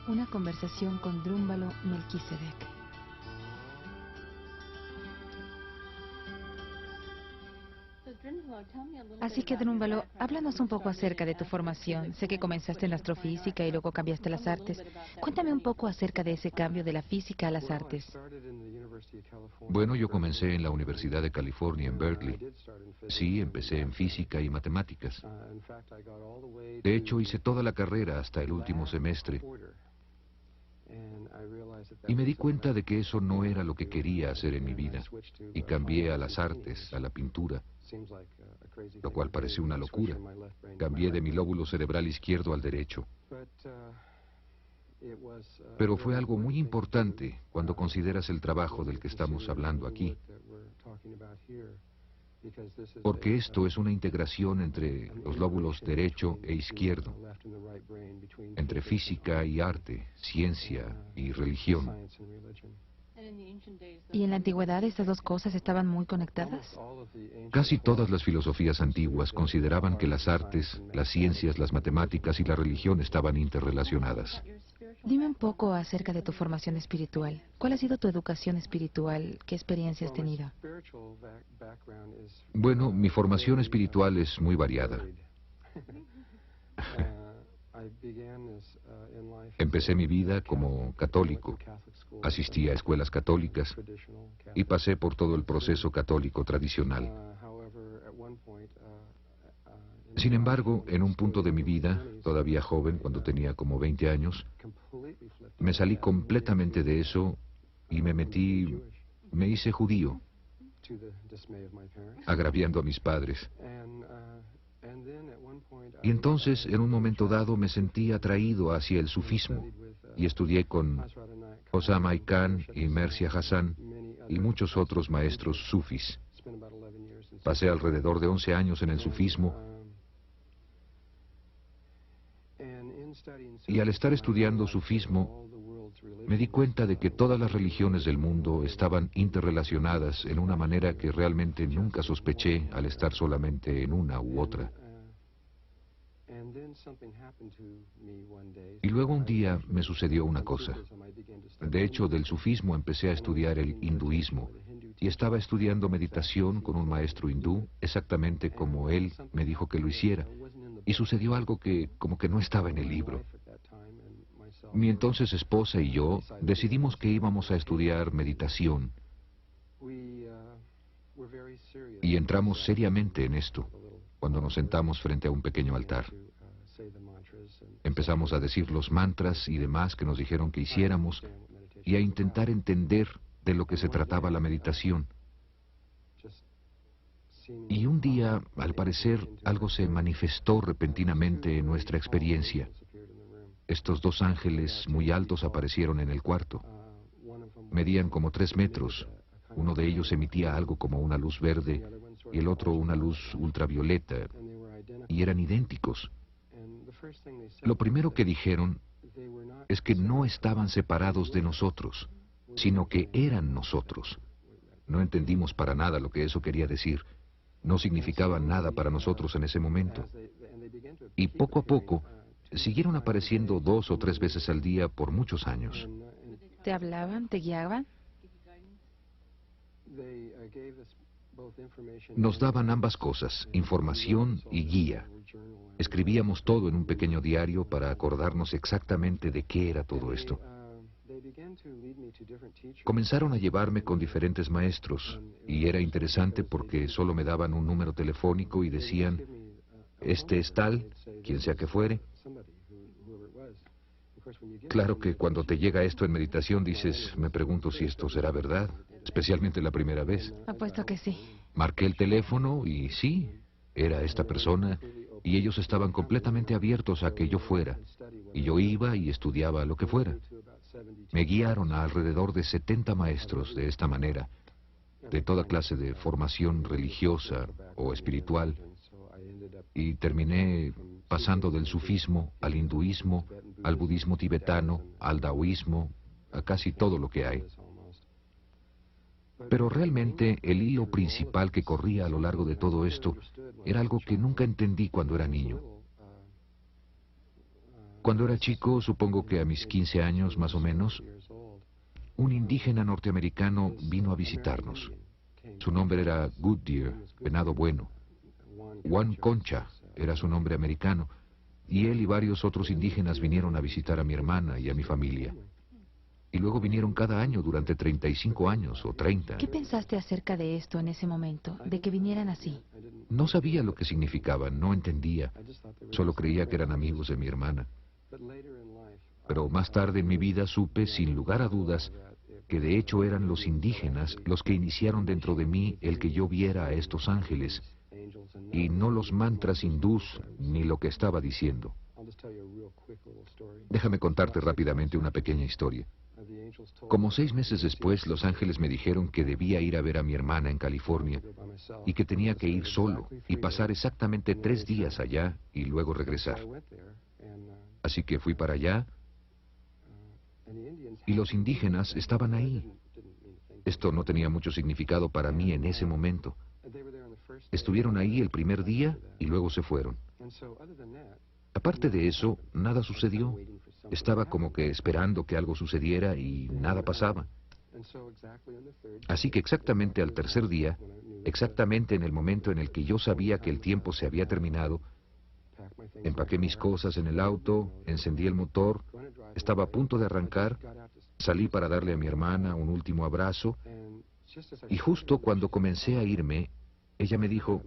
Una conversación con Drúmbalo Melquisedec. Así que, Drúmbalo, háblanos un poco acerca de tu formación. Sé que comenzaste en la astrofísica y luego cambiaste a las artes. Cuéntame un poco acerca de ese cambio de la física a las artes. Bueno, yo comencé en la Universidad de California en Berkeley. Sí, empecé en física y matemáticas. De hecho, hice toda la carrera hasta el último semestre. Y me di cuenta de que eso no era lo que quería hacer en mi vida. Y cambié a las artes, a la pintura, lo cual pareció una locura. Cambié de mi lóbulo cerebral izquierdo al derecho. Pero fue algo muy importante cuando consideras el trabajo del que estamos hablando aquí. Porque esto es una integración entre los lóbulos derecho e izquierdo, entre física y arte, ciencia y religión. ¿Y en la antigüedad estas dos cosas estaban muy conectadas? Casi todas las filosofías antiguas consideraban que las artes, las ciencias, las matemáticas y la religión estaban interrelacionadas. Dime un poco acerca de tu formación espiritual. ¿Cuál ha sido tu educación espiritual? ¿Qué experiencia has tenido? Bueno, mi formación espiritual es muy variada. Empecé mi vida como católico. Asistí a escuelas católicas y pasé por todo el proceso católico tradicional. Sin embargo, en un punto de mi vida, todavía joven, cuando tenía como 20 años, me salí completamente de eso y me hice judío, agraviando a mis padres. Y entonces, en un momento dado, me sentí atraído hacia el sufismo y estudié con Osama Khan y Mircea Hassan y muchos otros maestros sufis. Pasé alrededor de 11 años en el sufismo y al estar estudiando sufismo me di cuenta de que todas las religiones del mundo estaban interrelacionadas en una manera que realmente nunca sospeché al estar solamente en una u otra. Y luego un día me sucedió una cosa. De hecho, del sufismo empecé a estudiar el hinduismo y estaba estudiando meditación con un maestro hindú exactamente como él me dijo que lo hiciera. Y sucedió algo que como que no estaba en el libro. Mi entonces esposa y yo decidimos que íbamos a estudiar meditación y entramos seriamente en esto cuando nos sentamos frente a un pequeño altar. Empezamos a decir los mantras y demás que nos dijeron que hiciéramos y a intentar entender de lo que se trataba la meditación. Y un día, al parecer, algo se manifestó repentinamente en nuestra experiencia. Estos dos ángeles muy altos aparecieron en el cuarto. Medían como 3 metros. Uno de ellos emitía algo como una luz verde y el otro una luz ultravioleta. Y eran idénticos. Lo primero que dijeron es que no estaban separados de nosotros, sino que eran nosotros. No entendimos para nada lo que eso quería decir. No significaba nada para nosotros en ese momento. Y poco a poco, siguieron apareciendo 2 o 3 veces al día por muchos años. ¿Te hablaban? ¿Te guiaban? Nos daban ambas cosas, información y guía. Escribíamos todo en un pequeño diario para acordarnos exactamente de qué era todo esto. Comenzaron a llevarme con diferentes maestros y era interesante porque solo me daban un número telefónico y decían, este es tal, quien sea que fuere. Claro que cuando te llega esto en meditación dices, me pregunto si esto será verdad, especialmente la primera vez. Apuesto que sí. Marqué el teléfono y sí, era esta persona y ellos estaban completamente abiertos a que yo fuera. Y yo iba y estudiaba lo que fuera. Me guiaron a alrededor de 70 maestros de esta manera, de toda clase de formación religiosa o espiritual, y terminé pasando del sufismo al hinduismo, al budismo tibetano, al daoísmo, a casi todo lo que hay. Pero realmente el hilo principal que corría a lo largo de todo esto era algo que nunca entendí cuando era niño. Cuando era chico, supongo que a mis 15 años más o menos, un indígena norteamericano vino a visitarnos. Su nombre era Good Deer, venado bueno. Juan Concha era su nombre americano, y él y varios otros indígenas vinieron a visitar a mi hermana y a mi familia. Y luego vinieron cada año durante 35 años o 30. ¿Qué pensaste acerca de esto en ese momento, de que vinieran así? No sabía lo que significaban, no entendía. Solo creía que eran amigos de mi hermana. Pero más tarde en mi vida supe, sin lugar a dudas, que de hecho eran los indígenas los que iniciaron dentro de mí el que yo viera a estos ángeles, y no los mantras hindús ni lo que estaba diciendo. Déjame contarte rápidamente una pequeña historia. Como 6 meses después, los ángeles me dijeron que debía ir a ver a mi hermana en California y que tenía que ir solo y pasar exactamente 3 días allá y luego regresar. Así que fui para allá y los indígenas estaban ahí. Esto no tenía mucho significado para mí en ese momento. Estuvieron ahí el primer día y luego se fueron. Aparte de eso, nada sucedió. Estaba como que esperando que algo sucediera y nada pasaba. Así que exactamente al tercer día, exactamente en el momento en el que yo sabía que el tiempo se había terminado, empaqué mis cosas en el auto, encendí el motor, estaba a punto de arrancar, salí para darle a mi hermana un último abrazo, y justo cuando comencé a irme, ella me dijo,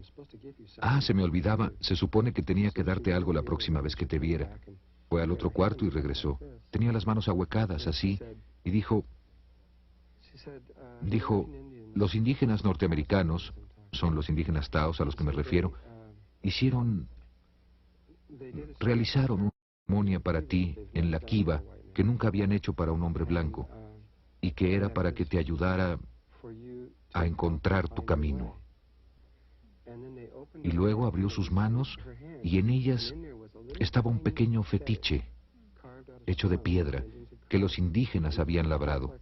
se me olvidaba, se supone que tenía que darte algo la próxima vez que te viera. Fue al otro cuarto y regresó. Tenía las manos ahuecadas, así, y dijo, los indígenas norteamericanos, son los indígenas taos a los que me refiero, realizaron una ceremonia para ti en la Kiva que nunca habían hecho para un hombre blanco, y que era para que te ayudara a encontrar tu camino. Y luego abrió sus manos y en ellas estaba un pequeño fetiche hecho de piedra que los indígenas habían labrado.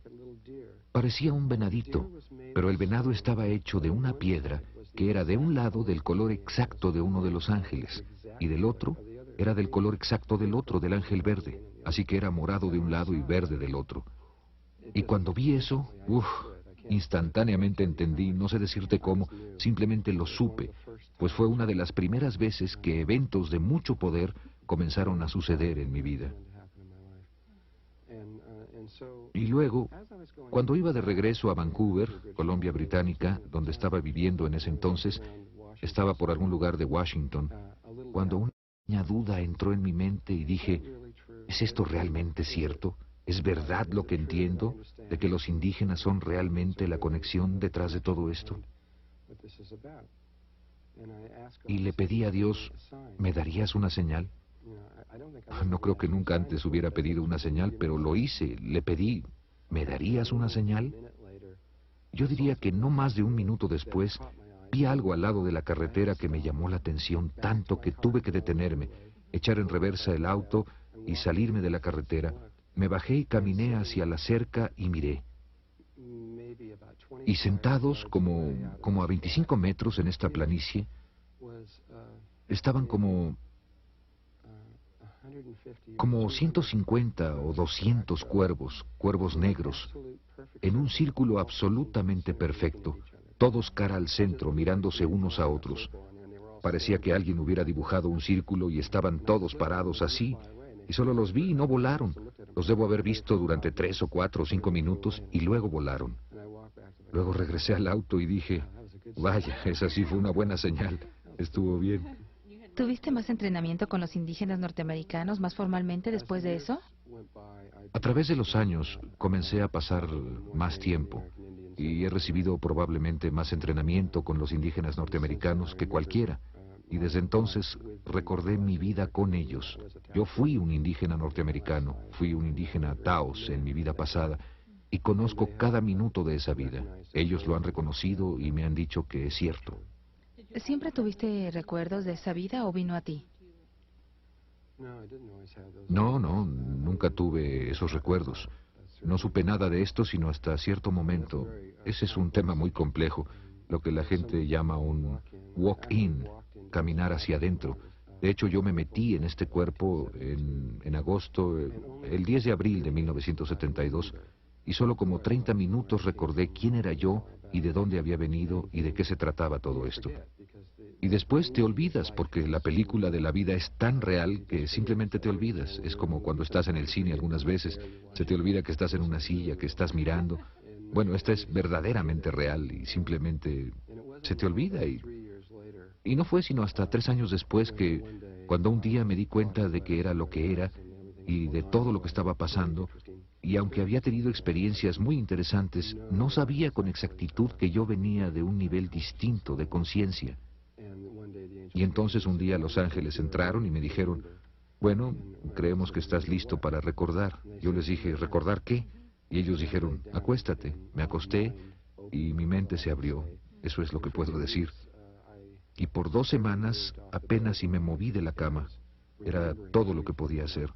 Parecía un venadito, pero el venado estaba hecho de una piedra que era de un lado del color exacto de uno de los ángeles y del otro era del color exacto del otro, del ángel verde. Así que era morado de un lado y verde del otro. Y cuando vi eso, instantáneamente entendí, no sé decirte cómo, simplemente lo supe, pues fue una de las primeras veces que eventos de mucho poder comenzaron a suceder en mi vida. Y luego, cuando iba de regreso a Vancouver, Columbia Británica, donde estaba viviendo en ese entonces, estaba por algún lugar de Washington, cuando una pequeña duda entró en mi mente y dije, ¿es esto realmente cierto? ¿Es verdad lo que entiendo de que los indígenas son realmente la conexión detrás de todo esto? Y le pedí a Dios, ¿me darías una señal? No creo que nunca antes hubiera pedido una señal, pero lo hice. Le pedí, ¿me darías una señal? Yo diría que no más de un minuto después, vi algo al lado de la carretera que me llamó la atención tanto que tuve que detenerme, echar en reversa el auto y salirme de la carretera. Me bajé y caminé hacia la cerca y miré. Y sentados como a 25 metros en esta planicie, estaban como 150 o 200 cuervos negros, en un círculo absolutamente perfecto, todos cara al centro, mirándose unos a otros. Parecía que alguien hubiera dibujado un círculo y estaban todos parados así, y solo los vi y no volaron. Los debo haber visto durante 3 o 4 o 5 minutos y luego volaron. Luego regresé al auto y dije, vaya, esa sí fue una buena señal. Estuvo bien. ¿Tuviste más entrenamiento con los indígenas norteamericanos más formalmente después de eso? A través de los años comencé a pasar más tiempo y he recibido probablemente más entrenamiento con los indígenas norteamericanos que cualquiera. Y desde entonces recordé mi vida con ellos. Yo fui un indígena norteamericano, fui un indígena taos en mi vida pasada y conozco cada minuto de esa vida. Ellos lo han reconocido y me han dicho que es cierto. ¿Siempre tuviste recuerdos de esa vida o vino a ti? No, nunca tuve esos recuerdos. No supe nada de esto sino hasta cierto momento. Ese es un tema muy complejo, lo que la gente llama un walk-in, caminar hacia adentro. De hecho, yo me metí en este cuerpo en agosto, el 10 de abril de 1972, y solo como 30 minutos recordé quién era yo y de dónde había venido y de qué se trataba todo esto. Y después te olvidas, porque la película de la vida es tan real que simplemente te olvidas. Es como cuando estás en el cine algunas veces, se te olvida que estás en una silla, que estás mirando. Bueno, esta es verdaderamente real y simplemente se te olvida. Y no fue sino hasta 3 años después que, cuando un día me di cuenta de que era lo que era y de todo lo que estaba pasando, y aunque había tenido experiencias muy interesantes, no sabía con exactitud que yo venía de un nivel distinto de conciencia. Y entonces un día los ángeles entraron y me dijeron, bueno, creemos que estás listo para recordar. Yo les dije, ¿recordar qué? Y ellos dijeron, acuéstate. Me acosté y mi mente se abrió. Eso es lo que puedo decir. Y por 2 semanas apenas si me moví de la cama. Era todo lo que podía hacer.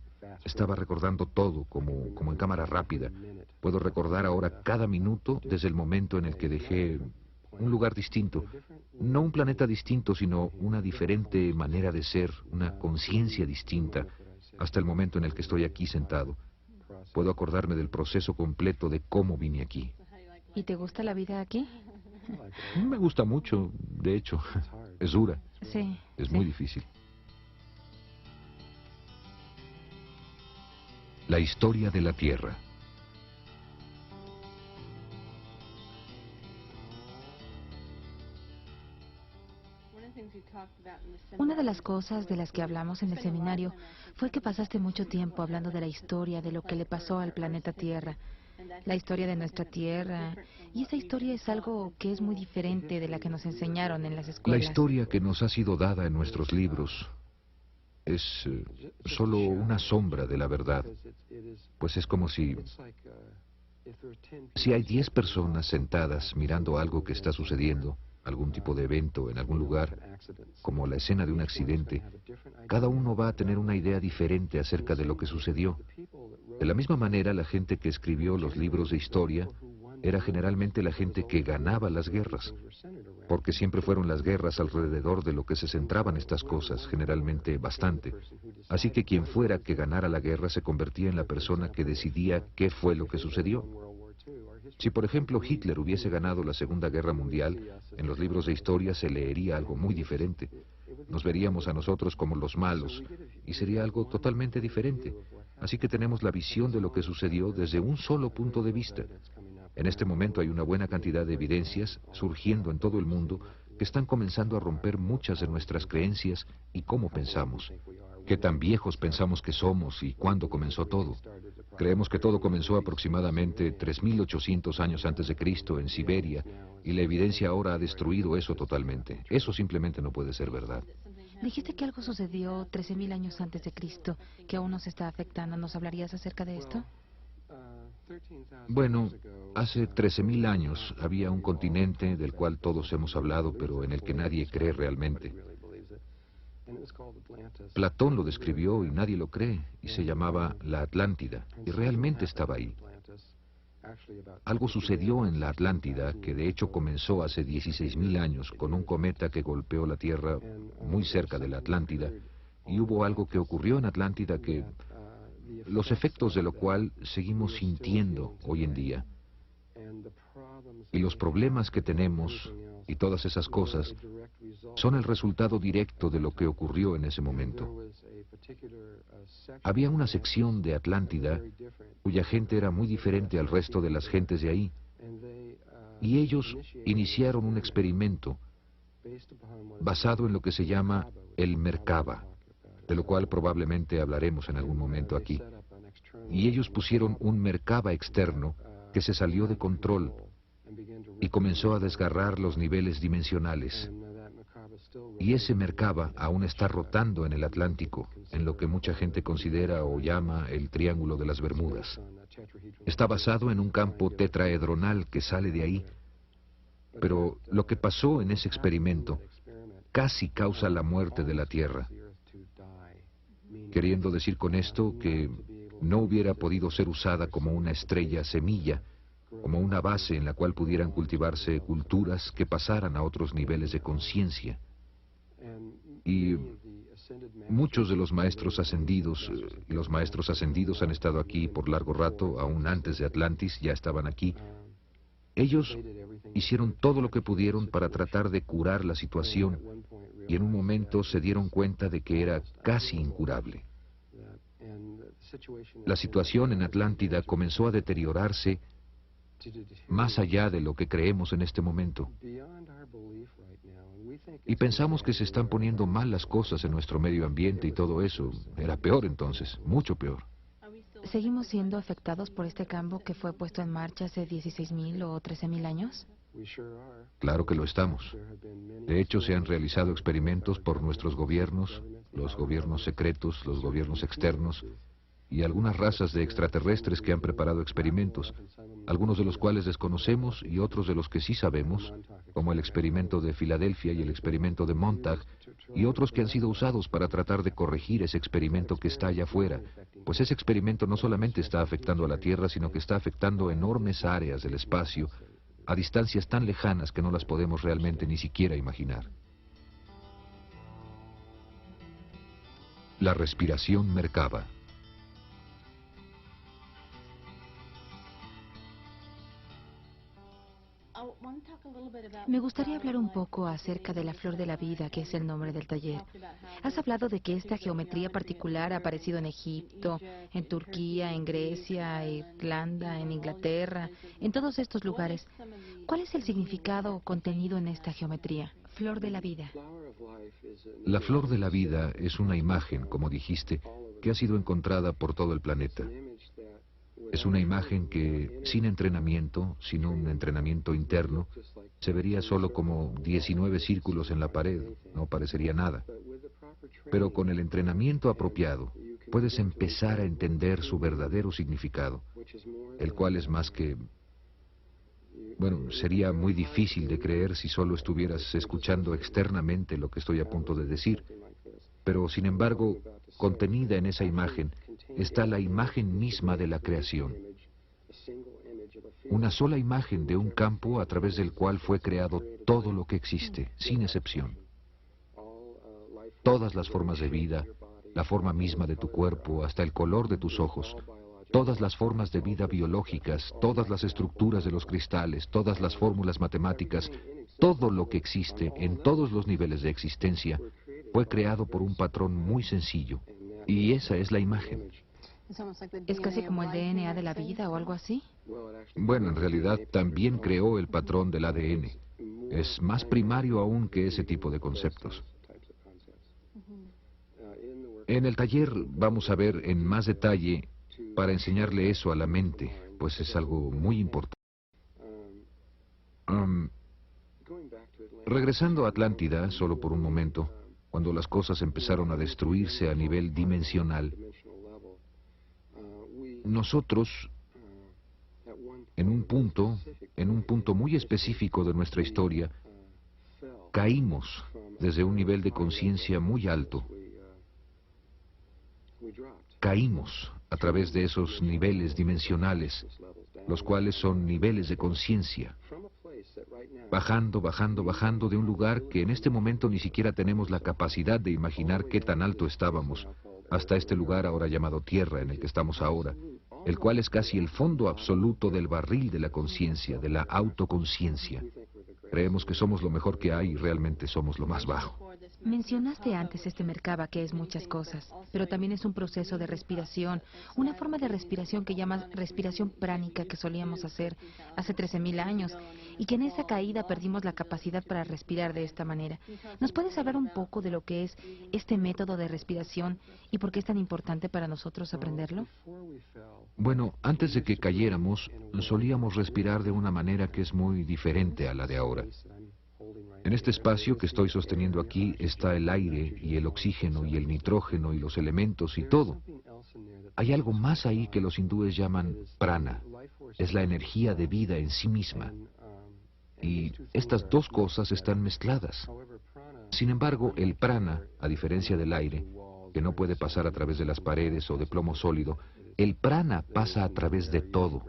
Estaba recordando todo, como en cámara rápida. Puedo recordar ahora cada minuto desde el momento en el que dejé un lugar distinto. No un planeta distinto, sino una diferente manera de ser, una conciencia distinta, hasta el momento en el que estoy aquí sentado. Puedo acordarme del proceso completo de cómo vine aquí. ¿Y te gusta la vida aquí? Me gusta mucho, de hecho. Es dura. Sí. Es muy difícil. La historia de la Tierra. Una de las cosas de las que hablamos en el seminario fue que pasaste mucho tiempo hablando de la historia, de lo que le pasó al planeta Tierra, la historia de nuestra Tierra, y esa historia es algo que es muy diferente de la que nos enseñaron en las La escuelas. historia que nos ha sido dada en nuestros libros es solo una sombra de la verdad, pues es como si hay 10 personas sentadas mirando algo que está sucediendo, algún tipo de evento en algún lugar, como la escena de un accidente, cada uno va a tener una idea diferente acerca de lo que sucedió. De la misma manera, la gente que escribió los libros de historia era generalmente la gente que ganaba las guerras, porque siempre fueron las guerras alrededor de lo que se centraban estas cosas, generalmente bastante. Así que quien fuera que ganara la guerra se convertía en la persona que decidía qué fue lo que sucedió. Si, por ejemplo, Hitler hubiese ganado la Segunda Guerra Mundial, en los libros de historia se leería algo muy diferente. Nos veríamos a nosotros como los malos, y sería algo totalmente diferente. Así que tenemos la visión de lo que sucedió desde un solo punto de vista. En este momento hay una buena cantidad de evidencias surgiendo en todo el mundo que están comenzando a romper muchas de nuestras creencias y cómo pensamos. Qué tan viejos pensamos que somos y cuándo comenzó todo. Creemos que todo comenzó aproximadamente 3.800 años antes de Cristo en Siberia, y la evidencia ahora ha destruido eso totalmente. Eso simplemente no puede ser verdad. Dijiste que algo sucedió 13.000 años antes de Cristo, que aún nos está afectando. ¿Nos hablarías acerca de esto? Bueno, hace 13.000 años había un continente del cual todos hemos hablado, pero en el que nadie cree realmente. Platón lo describió y nadie lo cree, y se llamaba la Atlántida, y realmente estaba ahí. Algo sucedió en la Atlántida que de hecho comenzó hace 16.000 años con un cometa que golpeó la Tierra muy cerca de la Atlántida, y hubo algo que ocurrió en Atlántida que los efectos de lo cual seguimos sintiendo hoy en día. Y los problemas que tenemos y todas esas cosas son el resultado directo de lo que ocurrió en ese momento. Había una sección de Atlántida cuya gente era muy diferente al resto de las gentes de ahí, y ellos iniciaron un experimento basado en lo que se llama el Merkaba, de lo cual probablemente hablaremos en algún momento aquí. Y ellos pusieron un Merkaba externo que se salió de control y comenzó a desgarrar los niveles dimensionales. Y ese Merkaba aún está rotando en el Atlántico, en lo que mucha gente considera o llama el Triángulo de las Bermudas. Está basado en un campo tetraedronal que sale de ahí. Pero lo que pasó en ese experimento casi causa la muerte de la Tierra. Queriendo decir con esto que no hubiera podido ser usada como una estrella semilla, como una base en la cual pudieran cultivarse culturas que pasaran a otros niveles de conciencia. Y Muchos de los maestros ascendidos han estado aquí por largo rato, aún antes de Atlantis, ya estaban aquí. Ellos hicieron todo lo que pudieron para tratar de curar la situación y en un momento se dieron cuenta de que era casi incurable. La situación en Atlántida comenzó a deteriorarse más allá de lo que creemos en este momento. Y pensamos que se están poniendo mal las cosas en nuestro medio ambiente y todo eso. Era peor entonces, mucho peor. ¿Seguimos siendo afectados por este cambio que fue puesto en marcha hace 16.000 o 13.000 años? Claro que lo estamos. De hecho, se han realizado experimentos por nuestros gobiernos, los gobiernos secretos, los gobiernos externos, y algunas razas de extraterrestres que han preparado experimentos, algunos de los cuales desconocemos y otros de los que sí sabemos, como el experimento de Filadelfia y el experimento de Montauk, y otros que han sido usados para tratar de corregir ese experimento que está allá afuera, pues ese experimento no solamente está afectando a la Tierra, sino que está afectando enormes áreas del espacio, a distancias tan lejanas que no las podemos realmente ni siquiera imaginar. La respiración Merkaba. Me gustaría hablar un poco acerca de la flor de la vida, que es el nombre del taller. Has hablado de que esta geometría particular ha aparecido en Egipto, en Turquía, en Grecia, Irlanda, en Inglaterra, en todos estos lugares. ¿Cuál es el significado o contenido en esta geometría? Flor de la vida. La flor de la vida es una imagen, como dijiste, que ha sido encontrada por todo el planeta. Es una imagen que, sin entrenamiento, sin un entrenamiento interno, se vería solo como 19 círculos en la pared, no parecería nada. Pero con el entrenamiento apropiado, puedes empezar a entender su verdadero significado, el cual es más que... Bueno, sería muy difícil de creer si solo estuvieras escuchando externamente lo que estoy a punto de decir, pero sin embargo, contenida en esa imagen, está la imagen misma de la creación. Una sola imagen de un campo a través del cual fue creado todo lo que existe, sin excepción. Todas las formas de vida, la forma misma de tu cuerpo, hasta el color de tus ojos, todas las formas de vida biológicas, todas las estructuras de los cristales, todas las fórmulas matemáticas, todo lo que existe en todos los niveles de existencia fue creado por un patrón muy sencillo, y esa es la imagen. ¿Es casi como el DNA de la vida o algo así? Bueno, en realidad también creó el patrón del ADN. Es más primario aún que ese tipo de conceptos. En el taller vamos a ver en más detalle para enseñarle eso a la mente, pues es algo muy importante. Regresando a Atlántida, solo por un momento, cuando las cosas empezaron a destruirse a nivel dimensional, nosotros, en un punto muy específico de nuestra historia, caímos desde un nivel de conciencia muy alto. Caímos a través de esos niveles dimensionales, los cuales son niveles de conciencia, bajando, bajando, bajando de un lugar que en este momento ni siquiera tenemos la capacidad de imaginar qué tan alto estábamos, hasta este lugar ahora llamado Tierra, en el que estamos ahora, el cual es casi el fondo absoluto del barril de la conciencia, de la autoconciencia. Creemos que somos lo mejor que hay y realmente somos lo más bajo. Mencionaste antes este Merkaba, que es muchas cosas, pero también es un proceso de respiración, una forma de respiración que llamas respiración pránica que solíamos hacer hace 13.000 años y que en esa caída perdimos la capacidad para respirar de esta manera. ¿Nos puedes hablar un poco de lo que es este método de respiración y por qué es tan importante para nosotros aprenderlo? Bueno, antes de que cayéramos, solíamos respirar de una manera que es muy diferente a la de ahora. En este espacio que estoy sosteniendo aquí está el aire y el oxígeno y el nitrógeno y los elementos y todo. Hay algo más ahí que los hindúes llaman prana. Es la energía de vida en sí misma. Y estas dos cosas están mezcladas. Sin embargo, el prana, a diferencia del aire, que no puede pasar a través de las paredes o de plomo sólido, el prana pasa a través de todo.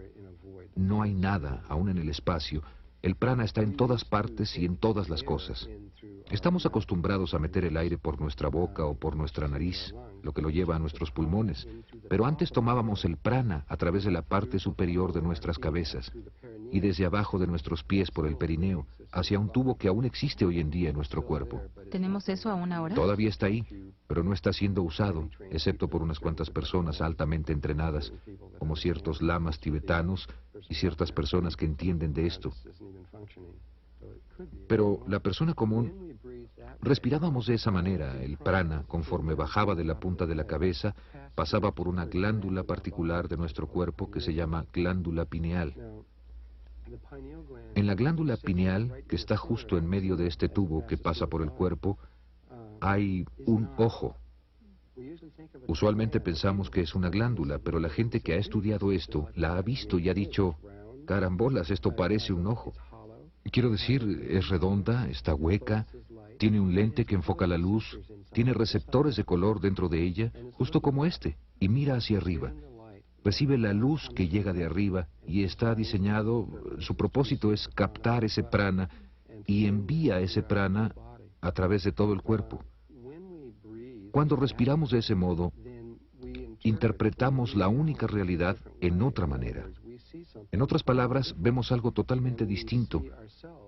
No hay nada, aún en el espacio. El prana está en todas partes y en todas las cosas. Estamos acostumbrados a meter el aire por nuestra boca o por nuestra nariz, lo que lo lleva a nuestros pulmones. Pero antes tomábamos el prana a través de la parte superior de nuestras cabezas y desde abajo de nuestros pies por el perineo, hacia un tubo que aún existe hoy en día en nuestro cuerpo. ¿Tenemos eso aún ahora? Todavía está ahí, pero no está siendo usado, excepto por unas cuantas personas altamente entrenadas, como ciertos lamas tibetanos y ciertas personas que entienden de esto. Pero la persona común, respirábamos de esa manera. El prana, conforme bajaba de la punta de la cabeza, pasaba por una glándula particular de nuestro cuerpo que se llama glándula pineal. En la glándula pineal, que está justo en medio de este tubo que pasa por el cuerpo, hay un ojo. Usualmente pensamos que es una glándula, pero la gente que ha estudiado esto la ha visto y ha dicho, carambolas, esto parece un ojo. Quiero decir, es redonda, está hueca, tiene un lente que enfoca la luz, tiene receptores de color dentro de ella, justo como este, y mira hacia arriba. Recibe la luz que llega de arriba y está diseñado, su propósito es captar ese prana y envía ese prana a través de todo el cuerpo. Cuando respiramos de ese modo, interpretamos la única realidad en otra manera. En otras palabras, vemos algo totalmente distinto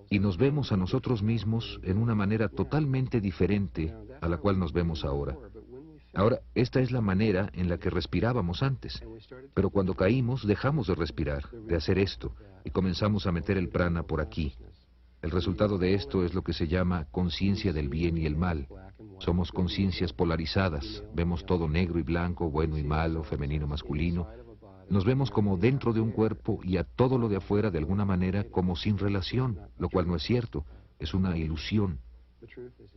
y nos vemos a nosotros mismos en una manera totalmente diferente a la cual nos vemos ahora. Ahora, esta es la manera en la que respirábamos antes, pero cuando caímos dejamos de respirar, de hacer esto, y comenzamos a meter el prana por aquí. El resultado de esto es lo que se llama conciencia del bien y el mal. Somos conciencias polarizadas, vemos todo negro y blanco, bueno y malo, femenino, masculino. Nos vemos como dentro de un cuerpo y a todo lo de afuera de alguna manera como sin relación, lo cual no es cierto, es una ilusión.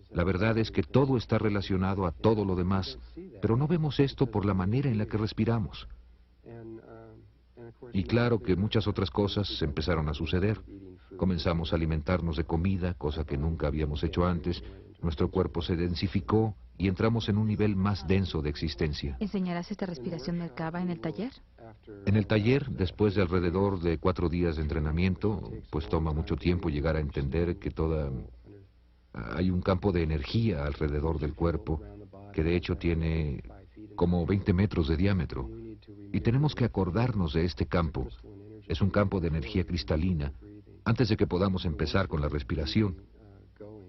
La verdad es que todo está relacionado a todo lo demás, pero no vemos esto por la manera en la que respiramos. Y claro que muchas otras cosas empezaron a suceder. Comenzamos a alimentarnos de comida, cosa que nunca habíamos hecho antes. Nuestro cuerpo se densificó y entramos en un nivel más denso de existencia. ¿Enseñarás esta respiración Merkaba en el taller? En el taller, después de alrededor de 4 días de entrenamiento, pues toma mucho tiempo llegar a entender que hay un campo de energía alrededor del cuerpo, que de hecho tiene como 20 metros de diámetro. Y tenemos que acordarnos de este campo. Es un campo de energía cristalina, antes de que podamos empezar con la respiración.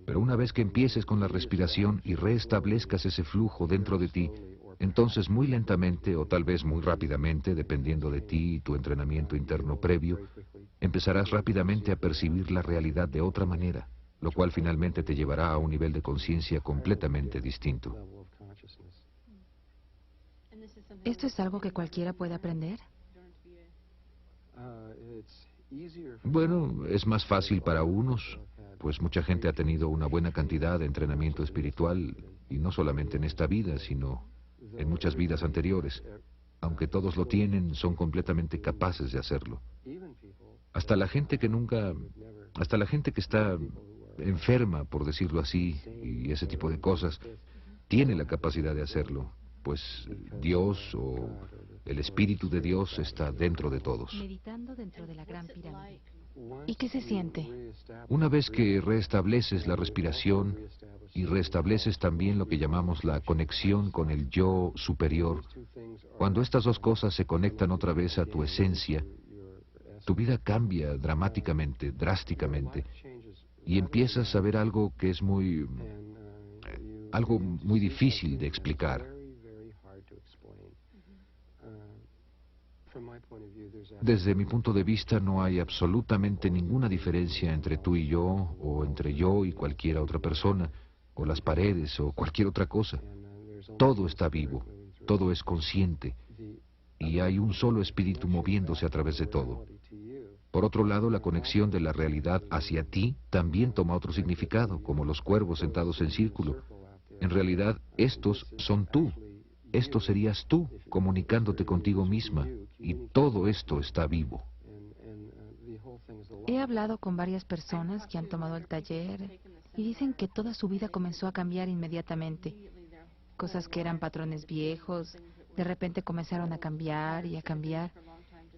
Pero una vez que empieces con la respiración y reestablezcas ese flujo dentro de ti, entonces muy lentamente o tal vez muy rápidamente, dependiendo de ti y tu entrenamiento interno previo, empezarás rápidamente a percibir la realidad de otra manera, lo cual finalmente te llevará a un nivel de conciencia completamente distinto. ¿Esto es algo que cualquiera puede aprender? Bueno, es más fácil para unos, pues mucha gente ha tenido una buena cantidad de entrenamiento espiritual, y no solamente en esta vida, sino en muchas vidas anteriores. Aunque todos lo tienen, son completamente capaces de hacerlo. Hasta la gente que está enferma, por decirlo así, y ese tipo de cosas, tiene la capacidad de hacerlo, pues Dios o el Espíritu de Dios está dentro de todos. Meditando dentro de la Gran Pirámide. ¿Y qué se siente? Una vez que restableces la respiración y restableces también lo que llamamos la conexión con el yo superior, cuando estas dos cosas se conectan otra vez a tu esencia, tu vida cambia dramáticamente, drásticamente, y empiezas a ver algo que es algo muy difícil de explicar. Desde mi punto de vista no hay absolutamente ninguna diferencia entre tú y yo, o entre yo y cualquier otra persona, o las paredes, o cualquier otra cosa. Todo está vivo, todo es consciente, y hay un solo espíritu moviéndose a través de todo. Por otro lado, la conexión de la realidad hacia ti también toma otro significado, como los cuervos sentados en círculo. En realidad, estos son tú. Esto serías tú, comunicándote contigo misma, y todo esto está vivo. He hablado con varias personas que han tomado el taller y dicen que toda su vida comenzó a cambiar inmediatamente. Cosas que eran patrones viejos, de repente comenzaron a cambiar y a cambiar.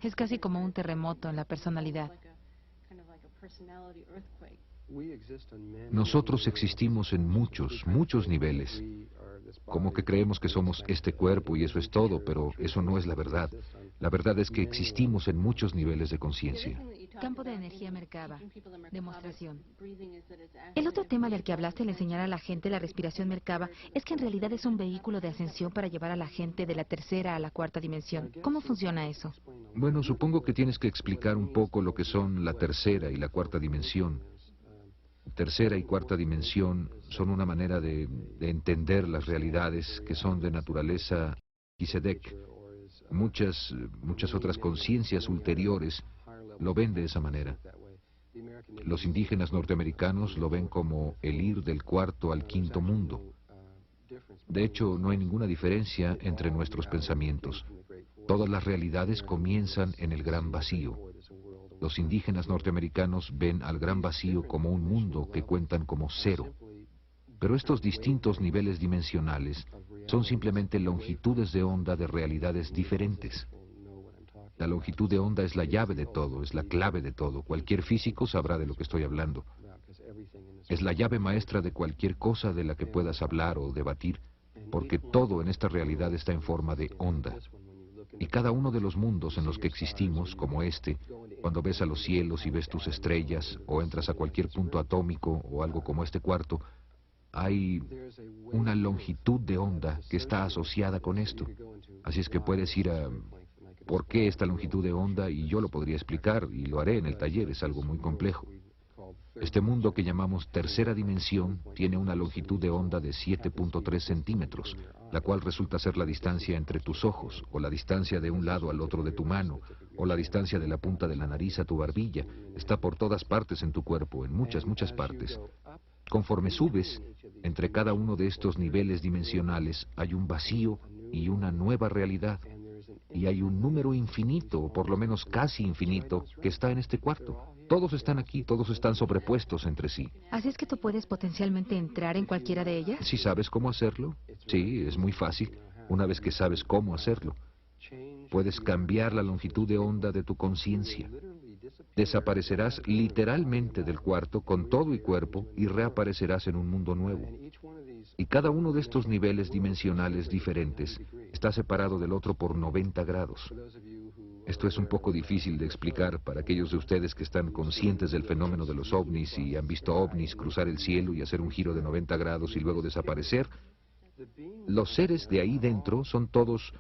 Es casi como un terremoto en la personalidad. Nosotros existimos en muchos niveles. Como que creemos que somos este cuerpo y eso es todo, pero eso no es la verdad. La verdad es que existimos en muchos niveles de conciencia. Campo de energía Merkaba. Demostración. El otro tema del que hablaste al enseñar a la gente la respiración Merkaba es que en realidad es un vehículo de ascensión para llevar a la gente de la tercera a la cuarta dimensión. ¿Cómo funciona eso? Bueno, supongo que tienes que explicar un poco lo que son la tercera y la cuarta dimensión. Tercera y cuarta dimensión son una manera de entender las realidades que son de naturaleza Kisedek. Muchas otras conciencias ulteriores lo ven de esa manera. Los indígenas norteamericanos lo ven como el ir del cuarto al quinto mundo. De hecho, no hay ninguna diferencia entre nuestros pensamientos. Todas las realidades comienzan en el gran vacío. Los indígenas norteamericanos ven al gran vacío como un mundo que cuentan como cero. Pero estos distintos niveles dimensionales son simplemente longitudes de onda de realidades diferentes. La longitud de onda es la llave de todo, es la clave de todo. Cualquier físico sabrá de lo que estoy hablando. Es la llave maestra de cualquier cosa de la que puedas hablar o debatir, porque todo en esta realidad está en forma de onda. Y cada uno de los mundos en los que existimos, como este, cuando ves a los cielos y ves tus estrellas, o entras a cualquier punto atómico o algo como este cuarto, hay una longitud de onda que está asociada con esto. Así es que puedes ir a ¿por qué esta longitud de onda? Y yo lo podría explicar, y lo haré en el taller, es algo muy complejo. Este mundo que llamamos tercera dimensión tiene una longitud de onda de 7.3 centímetros, la cual resulta ser la distancia entre tus ojos, o la distancia de un lado al otro de tu mano, o la distancia de la punta de la nariz a tu barbilla. Está por todas partes en tu cuerpo, en muchas partes. Conforme subes, entre cada uno de estos niveles dimensionales hay un vacío y una nueva realidad. Y hay un número infinito, o por lo menos casi infinito, que está en este cuarto. Todos están aquí, todos están sobrepuestos entre sí. ¿Así es que tú puedes potencialmente entrar en cualquiera de ellas? ¿Si sabes cómo hacerlo? Sí, es muy fácil. Una vez que sabes cómo hacerlo, puedes cambiar la longitud de onda de tu conciencia. Desaparecerás literalmente del cuarto con todo y cuerpo y reaparecerás en un mundo nuevo. Y cada uno de estos niveles dimensionales diferentes está separado del otro por 90 grados. Esto es un poco difícil de explicar para aquellos de ustedes que están conscientes del fenómeno de los ovnis y han visto ovnis cruzar el cielo y hacer un giro de 90 grados y luego desaparecer. Los seres de ahí dentro son todos...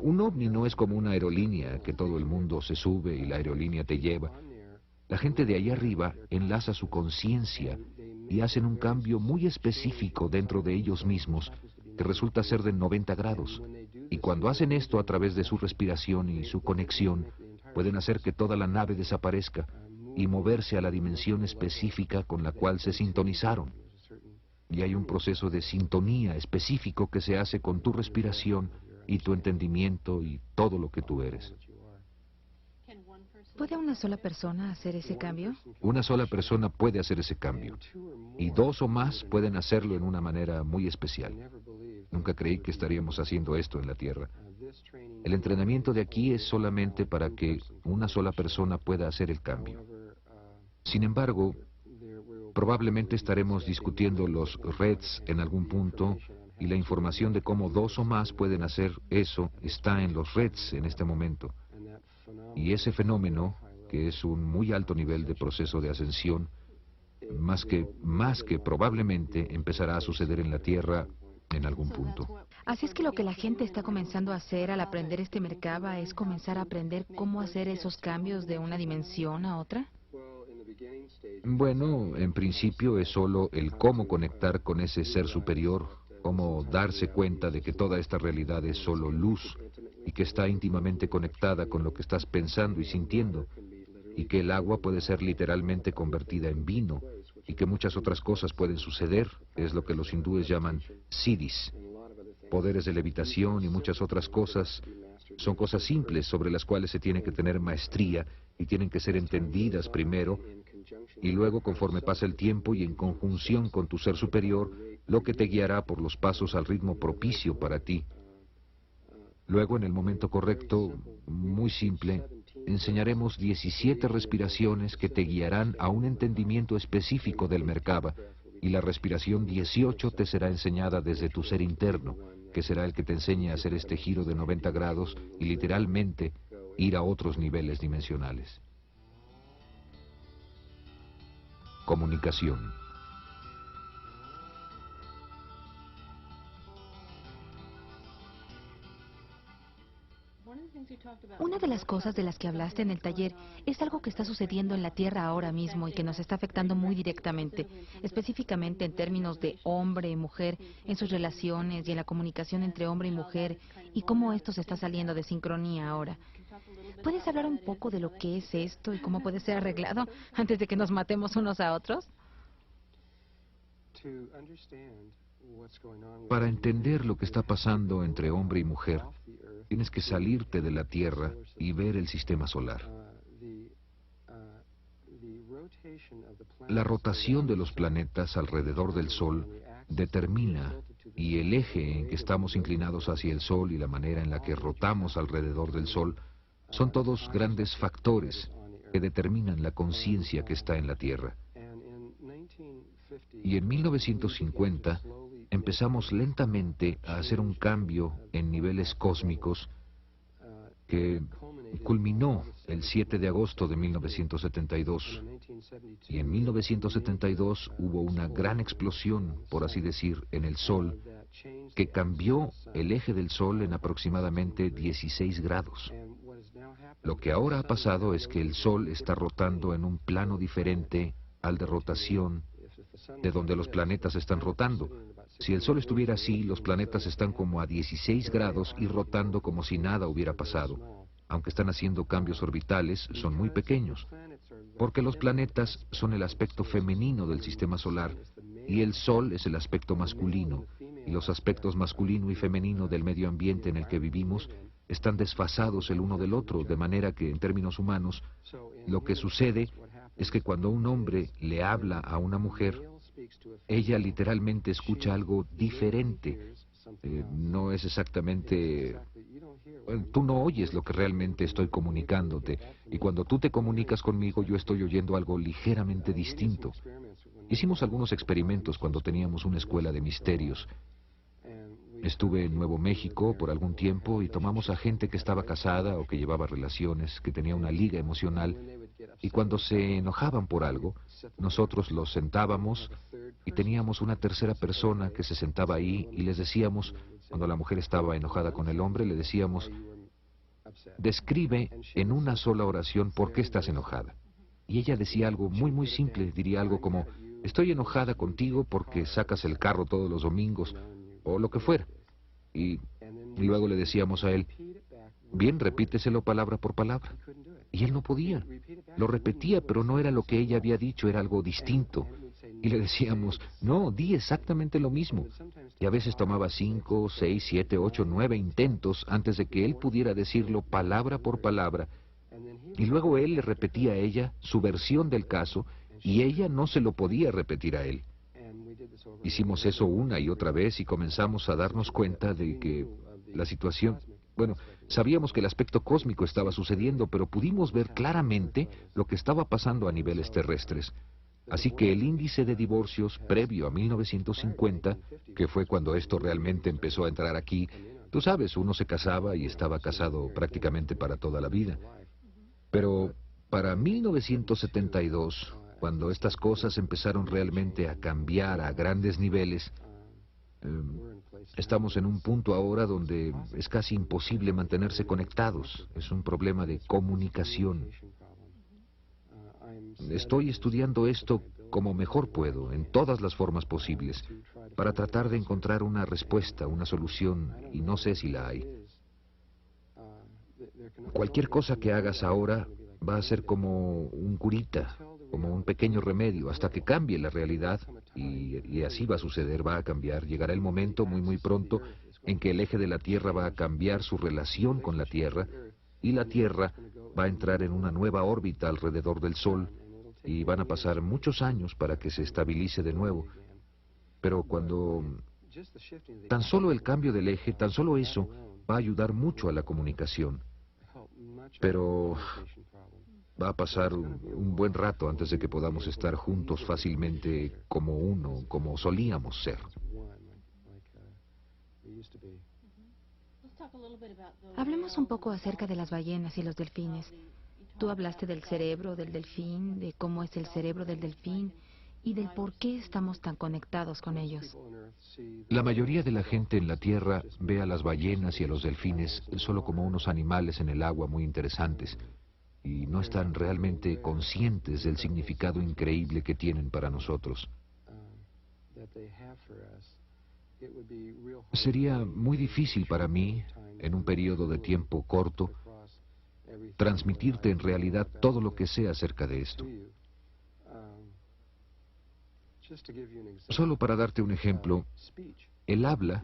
Un ovni no es como una aerolínea que todo el mundo se sube y la aerolínea te lleva. La gente de ahí arriba enlaza su conciencia y hacen un cambio muy específico dentro de ellos mismos que resulta ser de 90 grados. Y cuando hacen esto a través de su respiración y su conexión, pueden hacer que toda la nave desaparezca y moverse a la dimensión específica con la cual se sintonizaron. Y hay un proceso de sintonía específico que se hace con tu respiración y tu entendimiento y todo lo que tú eres. ¿Puede una sola persona hacer ese cambio? Una sola persona puede hacer ese cambio, y dos o más pueden hacerlo en una manera muy especial. Nunca creí que estaríamos haciendo esto en la Tierra. El entrenamiento de aquí es solamente para que una sola persona pueda hacer el cambio. Sin embargo, probablemente estaremos discutiendo los REDs en algún punto, y la información de cómo dos o más pueden hacer eso está en los REDs en este momento. Y ese fenómeno, que es un muy alto nivel de proceso de ascensión, más que probablemente empezará a suceder en la Tierra en algún punto. Así es que lo que la gente está comenzando a hacer al aprender este Merkaba es comenzar a aprender cómo hacer esos cambios de una dimensión a otra. Bueno, en principio es solo el cómo conectar con ese ser superior, cómo darse cuenta de que toda esta realidad es solo luz y que está íntimamente conectada con lo que estás pensando y sintiendo, y que el agua puede ser literalmente convertida en vino, y que muchas otras cosas pueden suceder, es lo que los hindúes llaman siddhis, poderes de levitación y muchas otras cosas. Son cosas simples sobre las cuales se tiene que tener maestría y tienen que ser entendidas primero, y luego conforme pasa el tiempo y en conjunción con tu ser superior, lo que te guiará por los pasos al ritmo propicio para ti. Luego, en el momento correcto, muy simple, enseñaremos 17 respiraciones que te guiarán a un entendimiento específico del Merkaba, y la respiración 18 te será enseñada desde tu ser interno, que será el que te enseñe a hacer este giro de 90 grados y literalmente ir a otros niveles dimensionales. Comunicación. Una de las cosas de las que hablaste en el taller es algo que está sucediendo en la Tierra ahora mismo y que nos está afectando muy directamente, específicamente en términos de hombre y mujer, en sus relaciones y en la comunicación entre hombre y mujer, y cómo esto se está saliendo de sincronía ahora. ¿Puedes hablar un poco de lo que es esto y cómo puede ser arreglado antes de que nos matemos unos a otros? Para entender lo que está pasando entre hombre y mujer, tienes que salirte de la Tierra y ver el sistema solar. La rotación de los planetas alrededor del Sol determina, y el eje en que estamos inclinados hacia el Sol y la manera en la que rotamos alrededor del Sol, son todos grandes factores que determinan la conciencia que está en la Tierra. Y en 1950 empezamos lentamente a hacer un cambio en niveles cósmicos que culminó el 7 de agosto de 1972. Y en 1972 hubo una gran explosión, por así decir, en el Sol, que cambió el eje del Sol en aproximadamente 16 grados. Lo que ahora ha pasado es que el Sol está rotando en un plano diferente al de rotación de donde los planetas están rotando. Si el Sol estuviera así, los planetas están como a 16 grados y rotando como si nada hubiera pasado. Aunque están haciendo cambios orbitales, son muy pequeños, porque los planetas son el aspecto femenino del sistema solar y el Sol es el aspecto masculino, y los aspectos masculino y femenino del medio ambiente en el que vivimos están desfasados el uno del otro, de manera que, en términos humanos, lo que sucede es que cuando un hombre le habla a una mujer, ella literalmente escucha algo diferente. No es exactamente... Tú no oyes lo que realmente estoy comunicándote, y cuando tú te comunicas conmigo yo estoy oyendo algo ligeramente distinto. Hicimos algunos experimentos cuando teníamos una escuela de misterios. Estuve en Nuevo México por algún tiempo y tomamos a gente que estaba casada o que llevaba relaciones, que tenía una liga emocional, y cuando se enojaban por algo, nosotros los sentábamos y teníamos una tercera persona que se sentaba ahí y les decíamos, cuando la mujer estaba enojada con el hombre, le decíamos, describe en una sola oración por qué estás enojada. Y ella decía algo muy simple, diría algo como, estoy enojada contigo porque sacas el carro todos los domingos, o lo que fuera. Y luego le decíamos a él, bien, repíteselo palabra por palabra. Y él no podía. Lo repetía, pero no era lo que ella había dicho, era algo distinto. Y le decíamos, no, di exactamente lo mismo. Y a veces tomaba 5, 6, 7, 8, 9 intentos antes de que él pudiera decirlo palabra por palabra. Y luego él le repetía a ella su versión del caso, y ella no se lo podía repetir a él. Hicimos eso una y otra vez y comenzamos a darnos cuenta de que la situación... Bueno, sabíamos que el aspecto cósmico estaba sucediendo, pero pudimos ver claramente lo que estaba pasando a niveles terrestres. Así que el índice de divorcios previo a 1950, que fue cuando esto realmente empezó a entrar aquí, tú sabes, uno se casaba y estaba casado prácticamente para toda la vida. Pero para 1972, cuando estas cosas empezaron realmente a cambiar a grandes niveles, estamos en un punto ahora donde es casi imposible mantenerse conectados. Es un problema de comunicación. Estoy estudiando esto como mejor puedo, en todas las formas posibles, para tratar de encontrar una respuesta, una solución, y no sé si la hay. Cualquier cosa que hagas ahora va a ser como un curita, como un pequeño remedio, hasta que cambie la realidad, y así va a suceder, va a cambiar. Llegará el momento muy pronto en que el eje de la Tierra va a cambiar su relación con la Tierra, y la Tierra va a entrar en una nueva órbita alrededor del Sol, y van a pasar muchos años para que se estabilice de nuevo. Pero cuando tan solo el cambio del eje, tan solo eso, va a ayudar mucho a la comunicación. pero va a pasar un buen rato antes de que podamos estar juntos fácilmente como uno, como solíamos ser. Hablemos un poco acerca de las ballenas y los delfines. Tú hablaste del cerebro del delfín, de cómo es el cerebro del delfín y del por qué estamos tan conectados con ellos. La mayoría de la gente en la Tierra ve a las ballenas y a los delfines solo como unos animales en el agua muy interesantes y no están realmente conscientes del significado increíble que tienen para nosotros. Sería muy difícil para mí, en un periodo de tiempo corto, transmitirte en realidad todo lo que sé acerca de esto. Solo para darte un ejemplo, el habla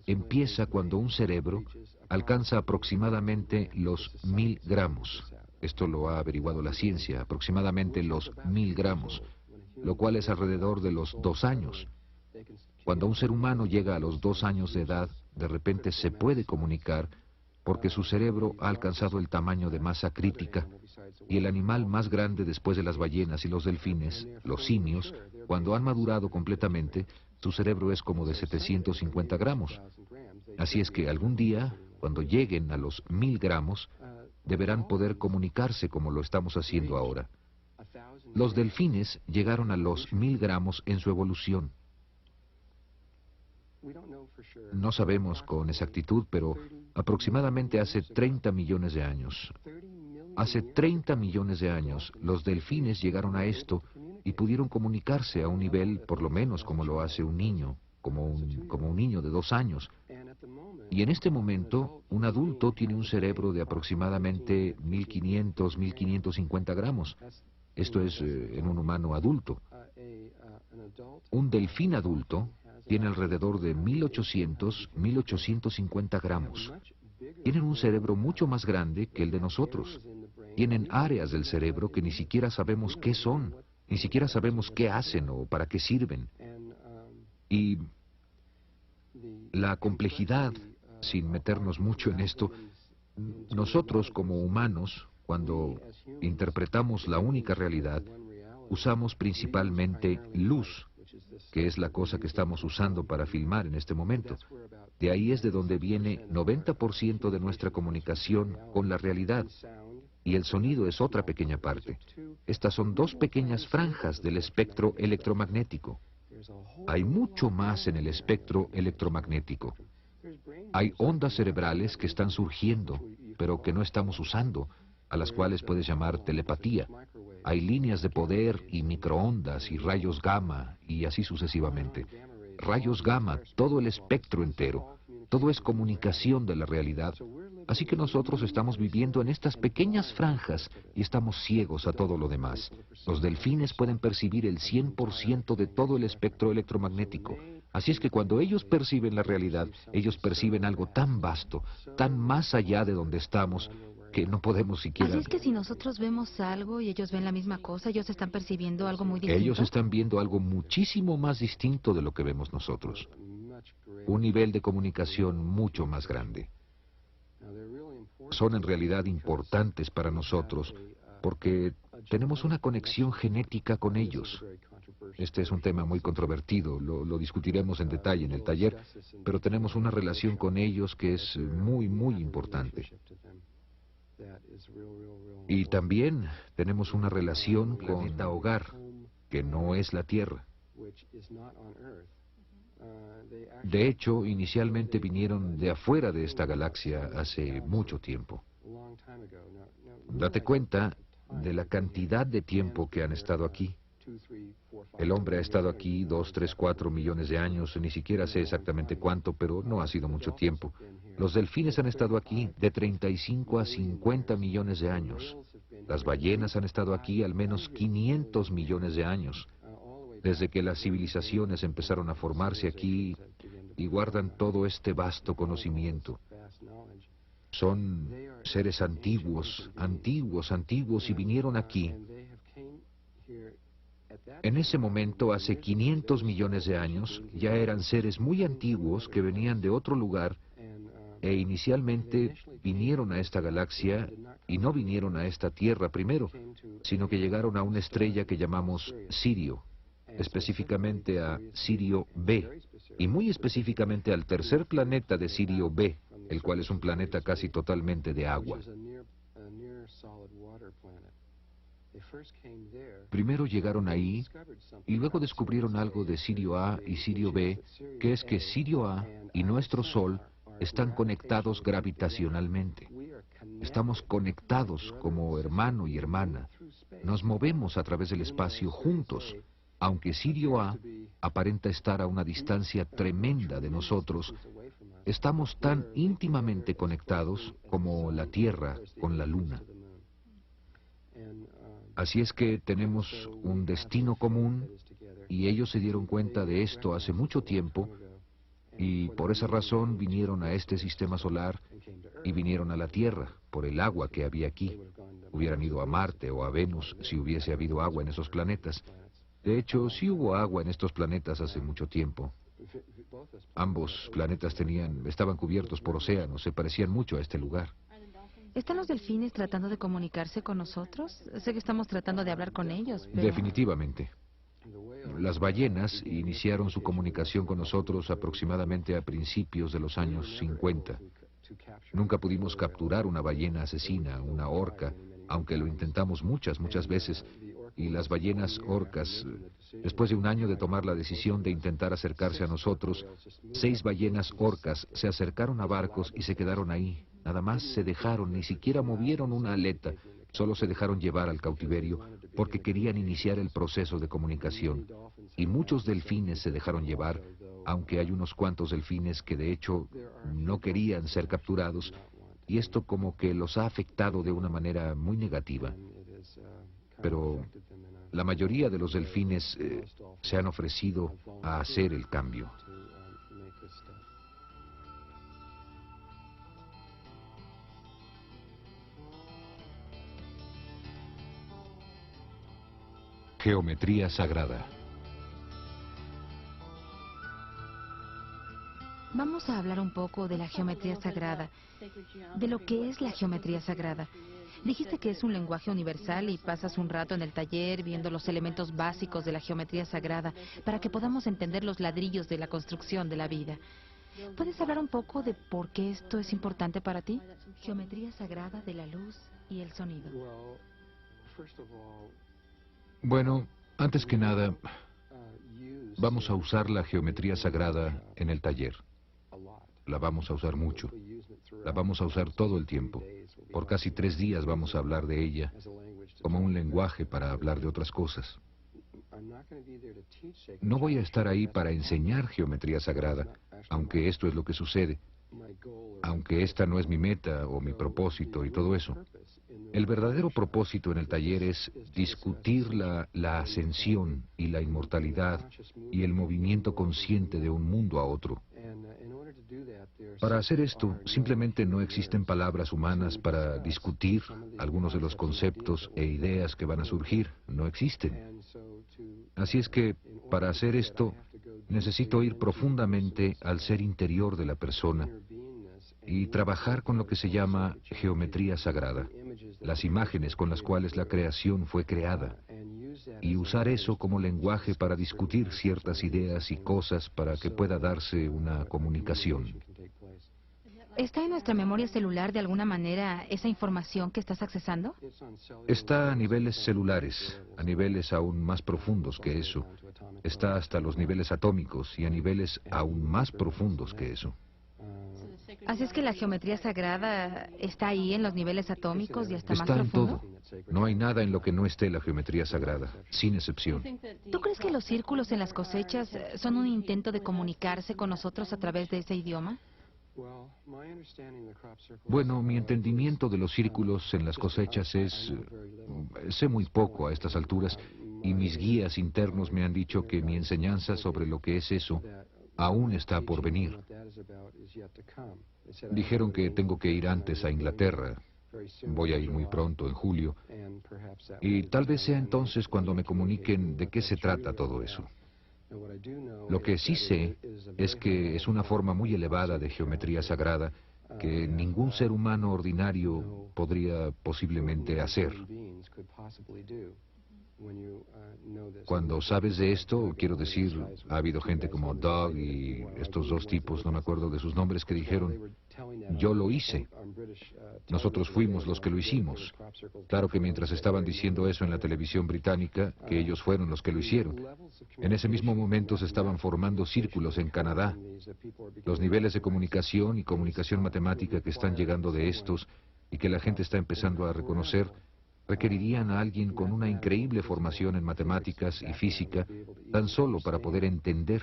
empieza cuando un cerebro alcanza aproximadamente los 1000 gramos. Esto lo ha averiguado la ciencia, aproximadamente los 1000 gramos, lo cual es alrededor de los 2 años. Cuando un ser humano llega a los 2 años de edad, de repente se puede comunicar porque su cerebro ha alcanzado el tamaño de masa crítica y el animal más grande después de las ballenas y los delfines, los simios, cuando han madurado completamente, su cerebro es como de 750 gramos. Así es que algún día, cuando lleguen a los 1000 gramos, deberán poder comunicarse como lo estamos haciendo ahora. Los delfines llegaron a los 1000 gramos en su evolución. No sabemos con exactitud, pero aproximadamente hace 30 millones de años. Hace 30 millones de años, los delfines llegaron a esto y pudieron comunicarse a un nivel, por lo menos como lo hace un niño, como un niño de 2 años. Y en este momento, un adulto tiene un cerebro de aproximadamente 1500, 1550 gramos. Esto es en un humano adulto. Un delfín adulto tiene alrededor de 1800, 1850 gramos. Tienen un cerebro mucho más grande que el de nosotros. Tienen áreas del cerebro que ni siquiera sabemos qué son, ni siquiera sabemos qué hacen o para qué sirven. Y la complejidad, sin meternos mucho en esto, nosotros como humanos, cuando interpretamos la única realidad, usamos principalmente luz, que es la cosa que estamos usando para filmar en este momento. De ahí es de donde viene 90% de nuestra comunicación con la realidad. Y el sonido es otra pequeña parte. Estas son 2 pequeñas franjas del espectro electromagnético. Hay mucho más en el espectro electromagnético. Hay ondas cerebrales que están surgiendo, pero que no estamos usando, a las cuales puedes llamar telepatía. Hay líneas de poder y microondas y rayos gamma y así sucesivamente. Rayos gamma, todo el espectro entero. Todo es comunicación de la realidad. Así que nosotros estamos viviendo en estas pequeñas franjas y estamos ciegos a todo lo demás. Los delfines pueden percibir el 100% de todo el espectro electromagnético. Así es que cuando ellos perciben la realidad, ellos perciben algo tan vasto, tan más allá de donde estamos, que no podemos siquiera... Así es que si nosotros vemos algo y ellos ven la misma cosa, ellos están percibiendo algo muy distinto. Ellos están viendo algo muchísimo más distinto de lo que vemos nosotros. Un nivel de comunicación mucho más grande. Son en realidad importantes para nosotros porque tenemos una conexión genética con ellos. Este es un tema muy controvertido, lo discutiremos en detalle en el taller, pero tenemos una relación con ellos que es muy, muy importante. Y también tenemos una relación con el hogar, que no es la Tierra. De hecho, inicialmente vinieron de afuera de esta galaxia hace mucho tiempo. Date cuenta de la cantidad de tiempo que han estado aquí. El hombre ha estado aquí 2, 3, 4 millones de años, ni siquiera sé exactamente cuánto, pero no ha sido mucho tiempo. Los delfines han estado aquí de 35 a 50 millones de años. Las ballenas han estado aquí al menos 500 millones de años. Desde que las civilizaciones empezaron a formarse aquí y guardan todo este vasto conocimiento. Son seres antiguos, antiguos, antiguos y vinieron aquí. En ese momento, hace 500 millones de años, ya eran seres muy antiguos que venían de otro lugar E inicialmente vinieron a esta galaxia y no vinieron a esta Tierra primero, sino que llegaron a una estrella que llamamos Sirio, específicamente a Sirio B, y muy específicamente al tercer planeta de Sirio B, el cual es un planeta casi totalmente de agua. Primero llegaron ahí y luego descubrieron algo de Sirio A y Sirio B, que es que Sirio A y nuestro Sol están conectados gravitacionalmente. Estamos conectados como hermano y hermana. Nos movemos a través del espacio juntos, aunque Sirio A aparenta estar a una distancia tremenda de nosotros. Estamos tan íntimamente conectados como la Tierra con la Luna. Así es que tenemos un destino común y ellos se dieron cuenta de esto hace mucho tiempo y por esa razón vinieron a este sistema solar y vinieron a la Tierra por el agua que había aquí. Hubieran ido a Marte o a Venus si hubiese habido agua en esos planetas. De hecho, sí hubo agua en estos planetas hace mucho tiempo. Ambos planetas estaban cubiertos por océanos, se parecían mucho a este lugar. ¿Están los delfines tratando de comunicarse con nosotros? Sé que estamos tratando de hablar con ellos, pero... Definitivamente. Las ballenas iniciaron su comunicación con nosotros aproximadamente a principios de los años 50. Nunca pudimos capturar una ballena asesina, una orca, aunque lo intentamos muchas veces. Y las ballenas orcas, después de un año de tomar la decisión de intentar acercarse a nosotros, 6 ballenas orcas se acercaron a barcos y se quedaron ahí. Nada más se dejaron, ni siquiera movieron una aleta, solo se dejaron llevar al cautiverio porque querían iniciar el proceso de comunicación. Y muchos delfines se dejaron llevar, aunque hay unos cuantos delfines que de hecho no querían ser capturados, y esto como que los ha afectado de una manera muy negativa. Pero la mayoría de los delfines se han ofrecido a hacer el cambio. Geometría sagrada. Vamos a hablar un poco de la geometría sagrada, de lo que es la geometría sagrada. Dijiste que es un lenguaje universal y pasas un rato en el taller viendo los elementos básicos de la geometría sagrada para que podamos entender los ladrillos de la construcción de la vida. ¿Puedes hablar un poco de por qué esto es importante para ti? Geometría sagrada de la luz y el sonido. Bueno, antes que nada, vamos a usar la geometría sagrada en el taller. La vamos a usar mucho. La vamos a usar todo el tiempo. Por casi 3 días vamos a hablar de ella como un lenguaje para hablar de otras cosas. No voy a estar ahí para enseñar geometría sagrada, aunque esto es lo que sucede. Aunque esta no es mi meta o mi propósito y todo eso. El verdadero propósito en el taller es discutir la ascensión y la inmortalidad y el movimiento consciente de un mundo a otro. Para hacer esto, simplemente no existen palabras humanas para discutir algunos de los conceptos e ideas que van a surgir. No existen. Así es que, para hacer esto, necesito ir profundamente al ser interior de la persona y trabajar con lo que se llama geometría sagrada, las imágenes con las cuales la creación fue creada, y usar eso como lenguaje para discutir ciertas ideas y cosas para que pueda darse una comunicación. ¿Está en nuestra memoria celular de alguna manera esa información que estás accesando? Está a niveles celulares, a niveles aún más profundos que eso. Está hasta los niveles atómicos y a niveles aún más profundos que eso. Así es que la geometría sagrada está ahí en los niveles atómicos y hasta más Está en profundo. todo. No hay nada en lo que no esté la geometría sagrada, sin excepción. ¿Tú crees que los círculos en las cosechas son un intento de comunicarse con nosotros a través de ese idioma? Bueno, mi entendimiento de los círculos en las cosechas es... sé muy poco a estas alturas y mis guías internos me han dicho que mi enseñanza sobre lo que es eso aún está por venir. Dijeron que tengo que ir antes a Inglaterra. Voy a ir muy pronto, en julio. Y tal vez sea entonces cuando me comuniquen de qué se trata todo eso. Lo que sí sé es que es una forma muy elevada de geometría sagrada que ningún ser humano ordinario podría posiblemente hacer. Cuando sabes de esto, quiero decir, ha habido gente como Doug y estos dos tipos, no me acuerdo de sus nombres, que dijeron, yo lo hice. Nosotros fuimos los que lo hicimos. Claro que mientras estaban diciendo eso en la televisión británica, que ellos fueron los que lo hicieron. En ese mismo momento se estaban formando círculos en Canadá. Los niveles de comunicación y comunicación matemática que están llegando de estos y que la gente está empezando a reconocer, requerirían a alguien con una increíble formación en matemáticas y física, tan solo para poder entender,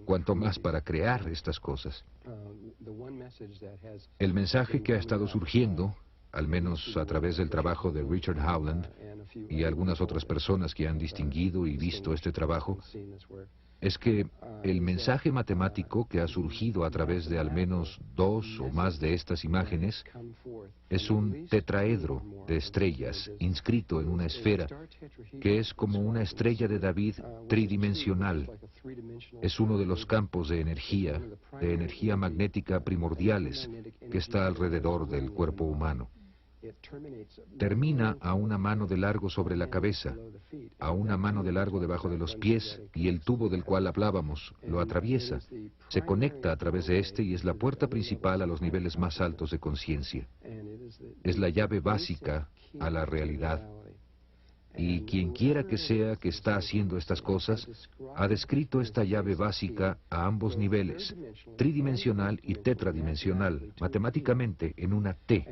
cuanto más para crear estas cosas. El mensaje que ha estado surgiendo, al menos a través del trabajo de Richard Howland y algunas otras personas que han distinguido y visto este trabajo, es que el mensaje matemático que ha surgido a través de al menos dos o más de estas imágenes es un tetraedro de estrellas inscrito en una esfera que es como una estrella de David tridimensional. Es uno de los campos de energía magnética primordiales que está alrededor del cuerpo humano. Termina a una mano de largo sobre la cabeza, a una mano de largo debajo de los pies, y el tubo del cual hablábamos lo atraviesa, se conecta a través de este y es la puerta principal a los niveles más altos de conciencia. Es la llave básica a la realidad. Y quien quiera que sea que está haciendo estas cosas, ha descrito esta llave básica a ambos niveles, tridimensional y tetradimensional, matemáticamente en una T.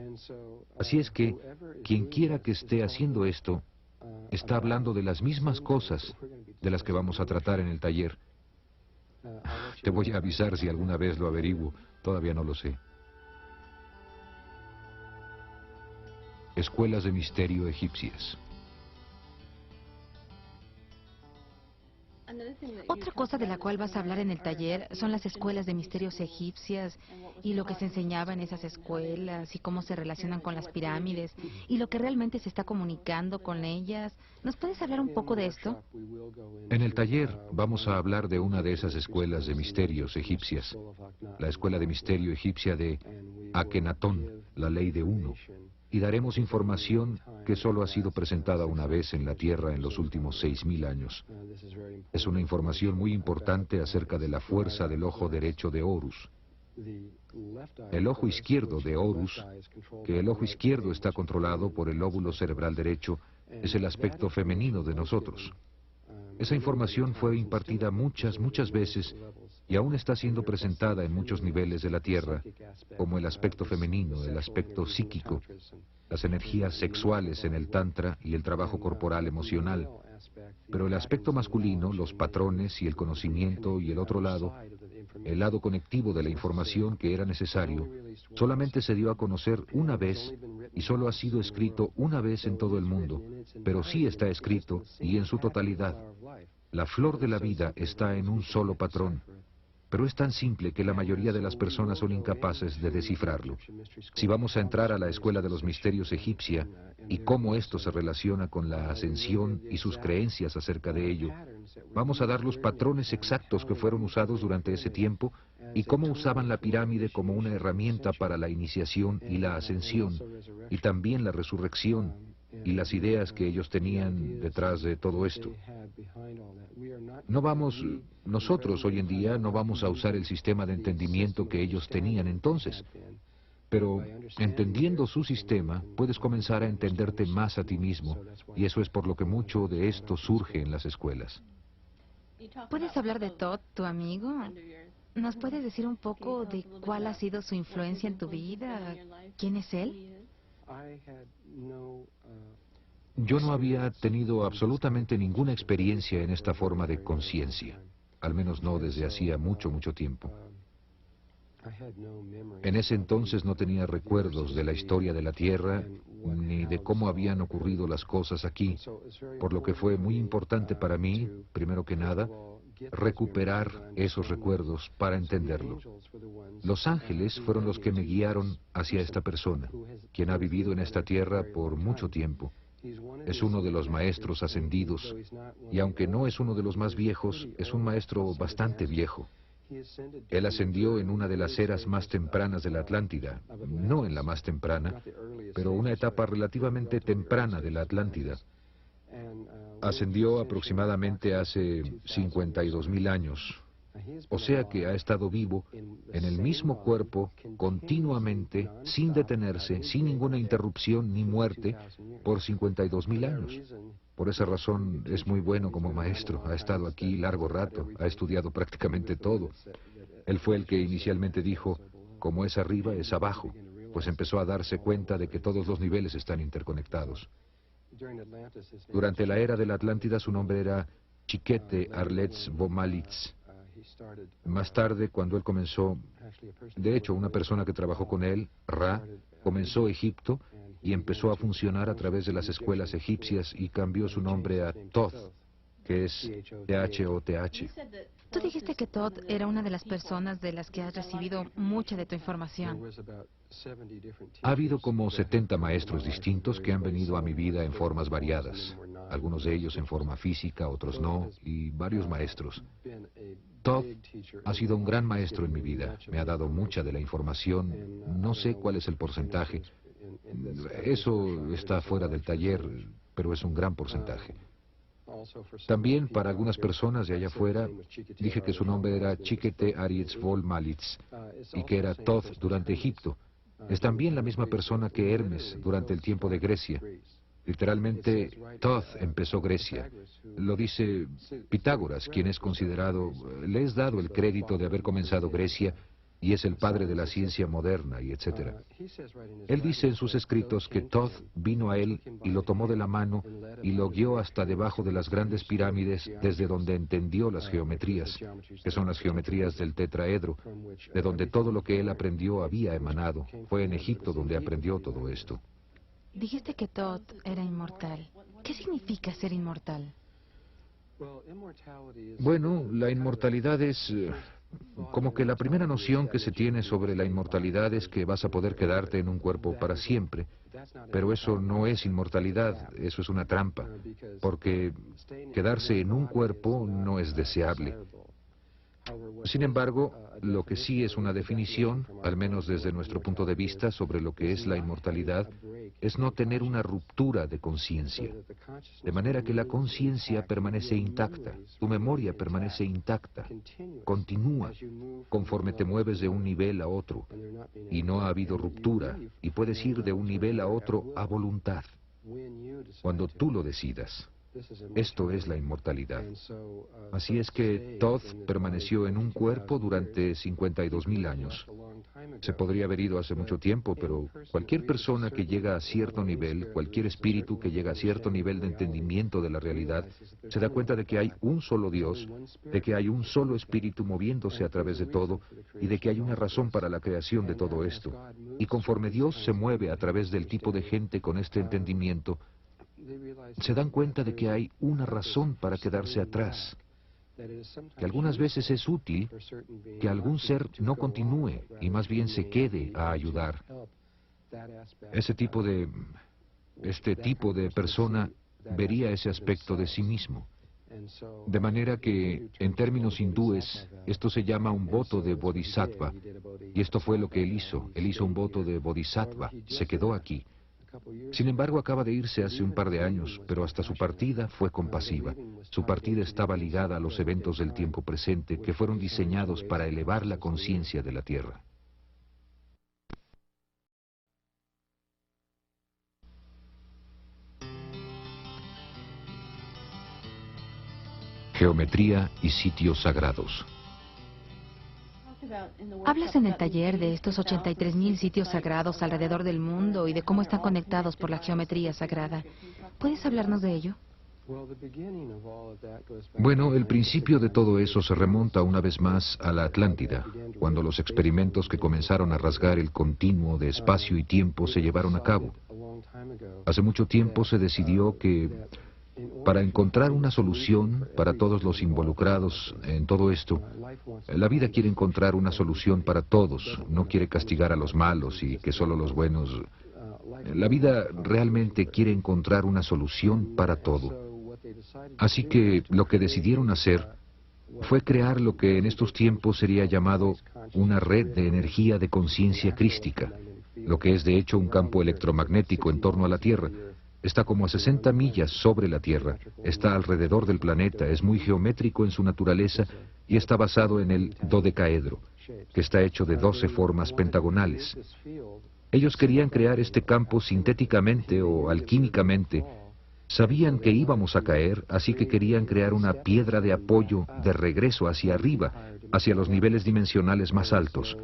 Así es que, quien quiera que esté haciendo esto, está hablando de las mismas cosas de las que vamos a tratar en el taller. Te voy a avisar si alguna vez lo averiguo, todavía no lo sé. Escuelas de misterio egipcias. Otra cosa de la cual vas a hablar en el taller son las escuelas de misterios egipcias y lo que se enseñaba en esas escuelas y cómo se relacionan con las pirámides y lo que realmente se está comunicando con ellas. ¿Nos puedes hablar un poco de esto? En el taller vamos a hablar de una de esas escuelas de misterios egipcias, la escuela de misterio egipcia de Akenatón, la ley de uno. Y daremos información que solo ha sido presentada una vez en la Tierra en los últimos 6.000 años. Es una información muy importante acerca de la fuerza del ojo derecho de Horus. El ojo izquierdo de Horus, que el ojo izquierdo está controlado por el lóbulo cerebral derecho, es el aspecto femenino de nosotros. Esa información fue impartida muchas veces y aún está siendo presentada en muchos niveles de la Tierra, como el aspecto femenino, el aspecto psíquico, las energías sexuales en el Tantra y el trabajo corporal emocional. Pero el aspecto masculino, los patrones y el conocimiento y el otro lado, el lado conectivo de la información que era necesario, solamente se dio a conocer una vez y solo ha sido escrito una vez en todo el mundo, pero sí está escrito y en su totalidad. La flor de la vida está en un solo patrón, pero es tan simple que la mayoría de las personas son incapaces de descifrarlo. Si vamos a entrar a la escuela de los misterios egipcia y cómo esto se relaciona con la ascensión y sus creencias acerca de ello, vamos a dar los patrones exactos que fueron usados durante ese tiempo y cómo usaban la pirámide como una herramienta para la iniciación y la ascensión, y también la resurrección y las ideas que ellos tenían detrás de todo esto. Nosotros hoy en día no vamos a usar el sistema de entendimiento que ellos tenían entonces, pero entendiendo su sistema, puedes comenzar a entenderte más a ti mismo, y eso es por lo que mucho de esto surge en las escuelas. ¿Puedes hablar de Todd, tu amigo? ¿Nos puedes decir un poco de cuál ha sido su influencia en tu vida? ¿Quién es él? Yo no había tenido absolutamente ninguna experiencia en esta forma de conciencia, al menos no desde hacía mucho tiempo. En ese entonces no tenía recuerdos de la historia de la Tierra ni de cómo habían ocurrido las cosas aquí, por lo que fue muy importante para mí, primero que nada, recuperar esos recuerdos para entenderlo. Los ángeles fueron los que me guiaron hacia esta persona, quien ha vivido en esta tierra por mucho tiempo. Es uno de los maestros ascendidos, y aunque no es uno de los más viejos, es un maestro bastante viejo. Él ascendió en una de las eras más tempranas de la Atlántida, no en la más temprana, pero una etapa relativamente temprana de la Atlántida. Ascendió aproximadamente hace 52.000 años, o sea que ha estado vivo en el mismo cuerpo continuamente, sin detenerse, sin ninguna interrupción ni muerte, por 52.000 años. Por esa razón es muy bueno como maestro. Ha estado aquí largo rato, ha estudiado prácticamente todo. Él fue el que inicialmente dijo, como es arriba, es abajo, pues empezó a darse cuenta de que todos los niveles están interconectados. Durante la era de la Atlántida su nombre era Chiquete Arletz Bomalitz. Más tarde, cuando él comenzó, de hecho, una persona que trabajó con él, Ra, comenzó Egipto y empezó a funcionar a través de las escuelas egipcias y cambió su nombre a Thoth, que es T-H-O-T-H. Tú dijiste que Todd era una de las personas de las que has recibido mucha de tu información. Ha habido como 70 maestros distintos que han venido a mi vida en formas variadas, algunos de ellos en forma física, otros no, y varios maestros. Todd ha sido un gran maestro en mi vida, me ha dado mucha de la información, no sé cuál es el porcentaje, eso está fuera del taller, pero es un gran porcentaje. También para algunas personas de allá afuera dije que su nombre era Chiquete Aritz Vol Malitz y que era Thoth durante Egipto. Es también la misma persona que Hermes durante el tiempo de Grecia. Literalmente, Thoth empezó Grecia. Lo dice Pitágoras, quien es considerado, le es dado el crédito de haber comenzado Grecia y es el padre de la ciencia moderna y etcétera. Él dice en sus escritos que Thoth vino a él y lo tomó de la mano y lo guió hasta debajo de las grandes pirámides desde donde entendió las geometrías, que son las geometrías del tetraedro, de donde todo lo que él aprendió había emanado. Fue en Egipto donde aprendió todo esto. Dijiste que Todd era inmortal. ¿Qué significa ser inmortal? Bueno, la inmortalidad es como que la primera noción que se tiene sobre la inmortalidad es que vas a poder quedarte en un cuerpo para siempre. Pero eso no es inmortalidad, eso es una trampa, porque quedarse en un cuerpo no es deseable. Sin embargo, lo que sí es una definición, al menos desde nuestro punto de vista, sobre lo que es la inmortalidad, es no tener una ruptura de conciencia. De manera que la conciencia permanece intacta, tu memoria permanece intacta, continúa, conforme te mueves de un nivel a otro, y no ha habido ruptura, y puedes ir de un nivel a otro a voluntad, cuando tú lo decidas. Esto es la inmortalidad. Así es que Thoth permaneció en un cuerpo durante 52.000 años. Se podría haber ido hace mucho tiempo, pero cualquier persona que llega a cierto nivel, cualquier espíritu que llega a cierto nivel de entendimiento de la realidad, se da cuenta de que hay un solo Dios, de que hay un solo espíritu moviéndose a través de todo, y de que hay una razón para la creación de todo esto. Y conforme Dios se mueve a través del tipo de gente con este entendimiento, se dan cuenta de que hay una razón para quedarse atrás, que algunas veces es útil que algún ser no continúe y más bien se quede a ayudar. Este tipo de persona vería ese aspecto de sí mismo. De manera que, en términos hindúes, esto se llama un voto de bodhisattva, y esto fue lo que él hizo un voto de bodhisattva, se quedó aquí. Sin embargo, acaba de irse hace un par de años, pero hasta su partida fue compasiva. Su partida estaba ligada a los eventos del tiempo presente que fueron diseñados para elevar la conciencia de la Tierra. Geometría y sitios sagrados. Hablas en el taller de estos 83.000 sitios sagrados alrededor del mundo y de cómo están conectados por la geometría sagrada. ¿Puedes hablarnos de ello? Bueno, el principio de todo eso se remonta una vez más a la Atlántida, cuando los experimentos que comenzaron a rasgar el continuo de espacio y tiempo se llevaron a cabo. Hace mucho tiempo se decidió que para encontrar una solución para todos los involucrados en todo esto, la vida quiere encontrar una solución para todos, no quiere castigar a los malos y que solo los buenos... La vida realmente quiere encontrar una solución para todo. Así que lo que decidieron hacer fue crear lo que en estos tiempos sería llamado una red de energía de conciencia crística, lo que es de hecho un campo electromagnético en torno a la Tierra. Está como a 60 millas sobre la Tierra, está alrededor del planeta, es muy geométrico en su naturaleza y está basado en el dodecaedro, que está hecho de 12 formas pentagonales. Ellos querían crear este campo sintéticamente o alquímicamente. Sabían que íbamos a caer, así que querían crear una piedra de apoyo de regreso hacia arriba, hacia los niveles dimensionales más altos.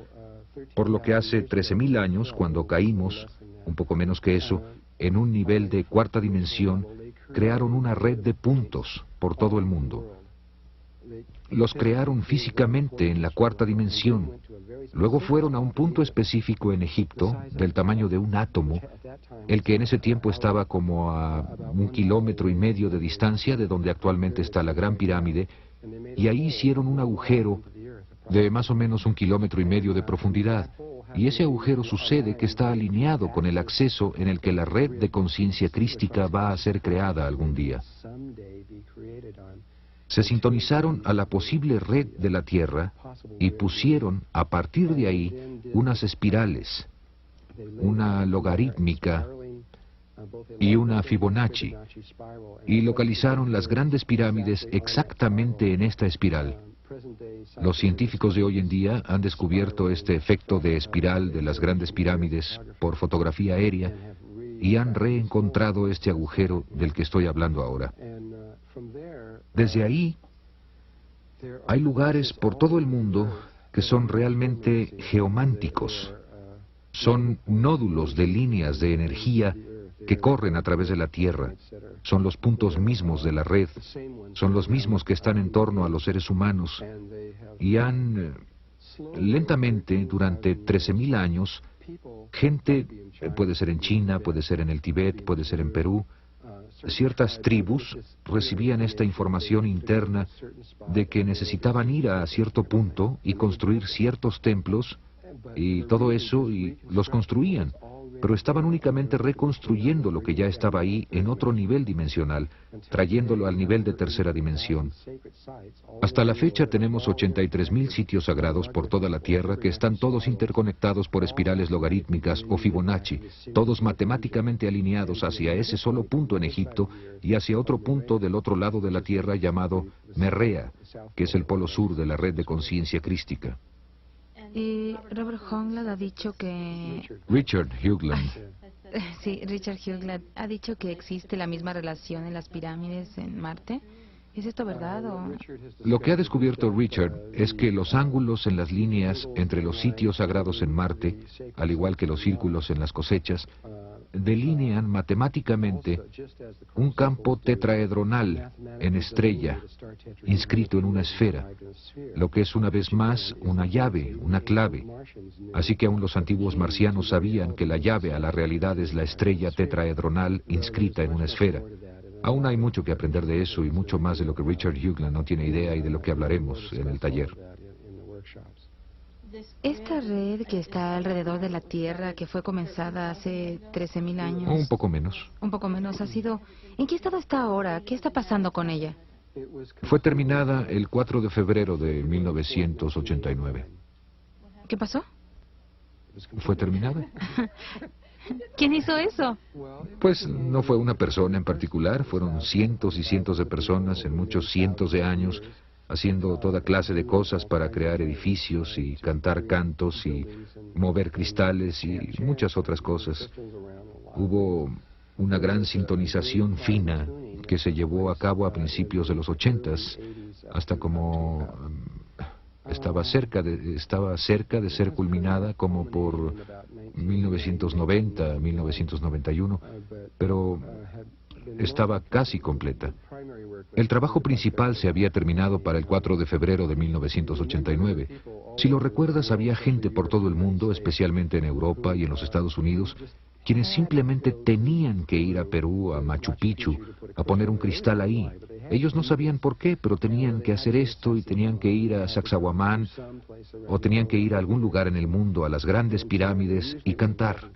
Por lo que hace 13.000 años, cuando caímos, un poco menos que eso, en un nivel de cuarta dimensión, crearon una red de puntos por todo el mundo. Los crearon físicamente en la cuarta dimensión. Luego fueron a un punto específico en Egipto, del tamaño de un átomo, el que en ese tiempo estaba como a 1,5 kilómetros de distancia de donde actualmente está la Gran Pirámide, y ahí hicieron un agujero de más o menos 1,5 kilómetros de profundidad. Y ese agujero sucede que está alineado con el acceso en el que la red de conciencia crística va a ser creada algún día. Se sintonizaron a la posible red de la Tierra y pusieron a partir de ahí unas espirales, una logarítmica y una Fibonacci, y localizaron las grandes pirámides exactamente en esta espiral. Los científicos de hoy en día han descubierto este efecto de espiral de las grandes pirámides por fotografía aérea y han reencontrado este agujero del que estoy hablando ahora. Desde ahí, hay lugares por todo el mundo que son realmente geománticos. Son nódulos de líneas de energía que corren a través de la Tierra. Son los puntos mismos de la red. Son los mismos que están en torno a los seres humanos. Y han, lentamente, durante 13.000 años, gente, puede ser en China, puede ser en el Tíbet, puede ser en Perú, ciertas tribus recibían esta información interna de que necesitaban ir a cierto punto y construir ciertos templos y todo eso, y los construían, pero estaban únicamente reconstruyendo lo que ya estaba ahí en otro nivel dimensional, trayéndolo al nivel de tercera dimensión. Hasta la fecha tenemos 83.000 sitios sagrados por toda la Tierra que están todos interconectados por espirales logarítmicas o Fibonacci, todos matemáticamente alineados hacia ese solo punto en Egipto y hacia otro punto del otro lado de la Tierra llamado Merrea, que es el polo sur de la red de conciencia crística. Y Robert Hoagland ha dicho que... Richard Hoagland. Sí, Richard Hoagland ha dicho que existe la misma relación en las pirámides en Marte. ¿Es esto verdad o...? Lo que ha descubierto Richard es que los ángulos en las líneas entre los sitios sagrados en Marte, al igual que los círculos en las cosechas, delinean matemáticamente un campo tetraedronal en estrella, inscrito en una esfera, lo que es una vez más una llave, una clave. Así que aún los antiguos marcianos sabían que la llave a la realidad es la estrella tetraedronal inscrita en una esfera. Aún hay mucho que aprender de eso y mucho más de lo que Richard Hoagland no tiene idea y de lo que hablaremos en el taller. Esta red que está alrededor de la Tierra, que fue comenzada hace 13.000 años... Un poco menos. Un poco menos, ha sido... ¿En qué estado está ahora? ¿Qué está pasando con ella? Fue terminada el 4 de febrero de 1989. ¿Qué pasó? ¿Fue terminada? ¿Quién hizo eso? Pues no fue una persona en particular, fueron cientos y cientos de personas en muchos cientos de años haciendo toda clase de cosas para crear edificios y cantar cantos y mover cristales y muchas otras cosas. Hubo una gran sintonización fina que se llevó a cabo a principios de los 80s, hasta como estaba cerca de ser culminada como por 1990, 1991, pero estaba casi completa. El trabajo principal se había terminado para el 4 de febrero de 1989. Si lo recuerdas, había gente por todo el mundo, especialmente en Europa y en los Estados Unidos, quienes simplemente tenían que ir a Perú, a Machu Picchu, a poner un cristal ahí. Ellos no sabían por qué, pero tenían que hacer esto y tenían que ir a Sacsayhuamán o tenían que ir a algún lugar en el mundo, a las grandes pirámides y cantar.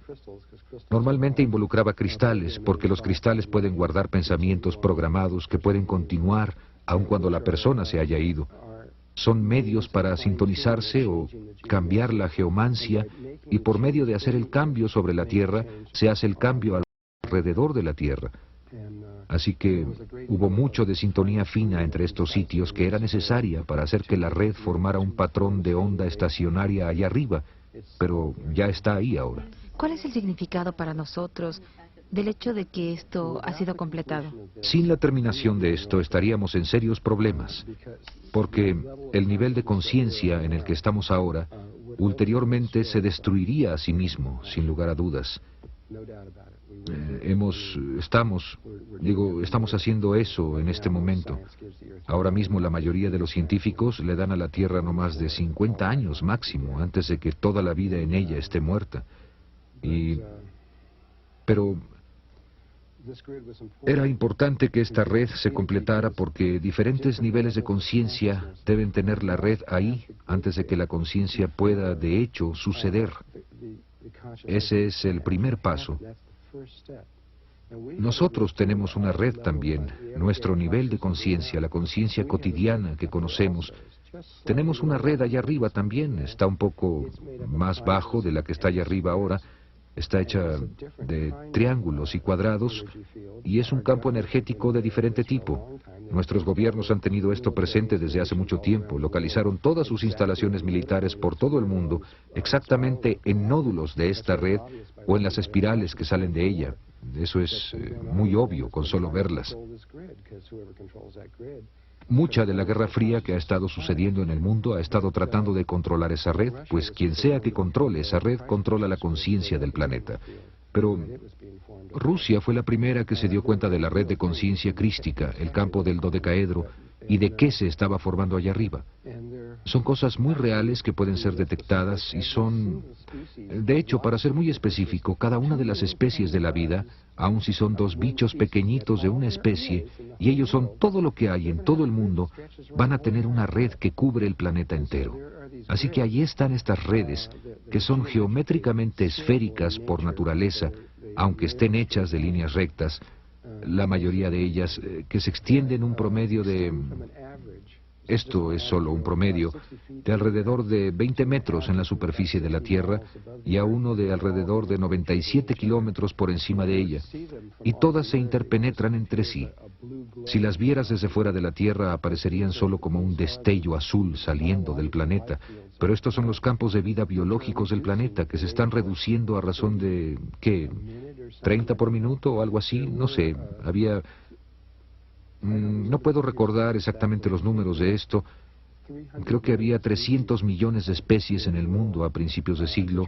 Normalmente involucraba cristales, porque los cristales pueden guardar pensamientos programados que pueden continuar aun cuando la persona se haya ido. Son medios para sintonizarse o cambiar la geomancia, y por medio de hacer el cambio sobre la Tierra, se hace el cambio alrededor de la Tierra. Así que hubo mucho de sintonía fina entre estos sitios que era necesaria para hacer que la red formara un patrón de onda estacionaria allá arriba, pero ya está ahí ahora. ¿Cuál es el significado para nosotros del hecho de que esto ha sido completado? Sin la terminación de esto estaríamos en serios problemas, porque el nivel de conciencia en el que estamos ahora, ulteriormente se destruiría a sí mismo, sin lugar a dudas. Estamos haciendo eso en este momento. Ahora mismo la mayoría de los científicos le dan a la Tierra no más de 50 años máximo, antes de que toda la vida en ella esté muerta. Pero era importante que esta red se completara porque diferentes niveles de conciencia deben tener la red ahí antes de que la conciencia pueda, de hecho, suceder. Ese es el primer paso. Nosotros tenemos una red también, nuestro nivel de conciencia, la conciencia cotidiana que conocemos. Tenemos una red allá arriba también, está un poco más bajo de la que está allá arriba ahora. Está hecha de triángulos y cuadrados y es un campo energético de diferente tipo. Nuestros gobiernos han tenido esto presente desde hace mucho tiempo. Localizaron todas sus instalaciones militares por todo el mundo exactamente en nódulos de esta red o en las espirales que salen de ella. Eso es muy obvio con solo verlas. Mucha de la Guerra Fría que ha estado sucediendo en el mundo ha estado tratando de controlar esa red, pues quien sea que controle esa red controla la conciencia del planeta. Pero Rusia fue la primera que se dio cuenta de la red de conciencia crística, el campo del dodecaedro, y de qué se estaba formando allá arriba. Son cosas muy reales que pueden ser detectadas y son... De hecho, para ser muy específico, cada una de las especies de la vida, aun si son dos bichos pequeñitos de una especie, y ellos son todo lo que hay en todo el mundo, van a tener una red que cubre el planeta entero. Así que allí están estas redes, que son geométricamente esféricas por naturaleza, aunque estén hechas de líneas rectas, la mayoría de ellas que se extienden un promedio de... Esto es solo un promedio, de alrededor de 20 metros en la superficie de la Tierra y a uno de alrededor de 97 kilómetros por encima de ella. Y todas se interpenetran entre sí. Si las vieras desde fuera de la Tierra aparecerían solo como un destello azul saliendo del planeta. Pero estos son los campos de vida biológicos del planeta que se están reduciendo a razón de, ¿qué? ¿30 por minuto o algo así? No sé, había... No puedo recordar exactamente los números de esto. Creo que había 300 millones de especies en el mundo a principios de siglo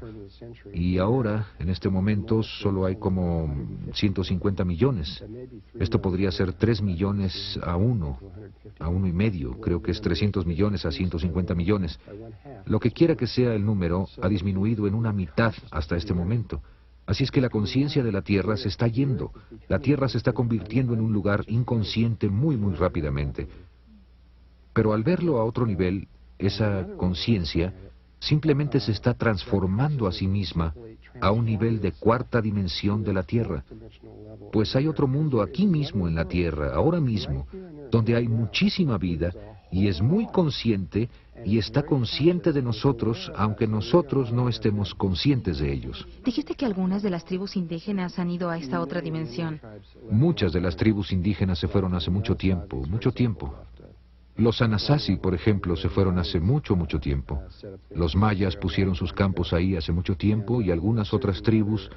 y ahora, en este momento, solo hay como 150 millones. Esto podría ser 3 millones a 1 y medio. Creo que es 300 millones a 150 millones. Lo que quiera que sea el número, ha disminuido en una mitad hasta este momento. Así es que la conciencia de la Tierra se está yendo. La Tierra se está convirtiendo en un lugar inconsciente muy rápidamente. Pero al verlo a otro nivel, esa conciencia simplemente se está transformando a sí misma a un nivel de cuarta dimensión de la Tierra. Pues hay otro mundo aquí mismo en la Tierra, ahora mismo, donde hay muchísima vida y es muy consciente y está consciente de nosotros, aunque nosotros no estemos conscientes de ellos. Dijiste que algunas de las tribus indígenas han ido a esta otra dimensión. Muchas de las tribus indígenas se fueron hace mucho tiempo, mucho tiempo. Los Anasazi, por ejemplo, se fueron hace mucho tiempo. Los mayas pusieron sus campos ahí hace mucho tiempo y algunas otras tribus,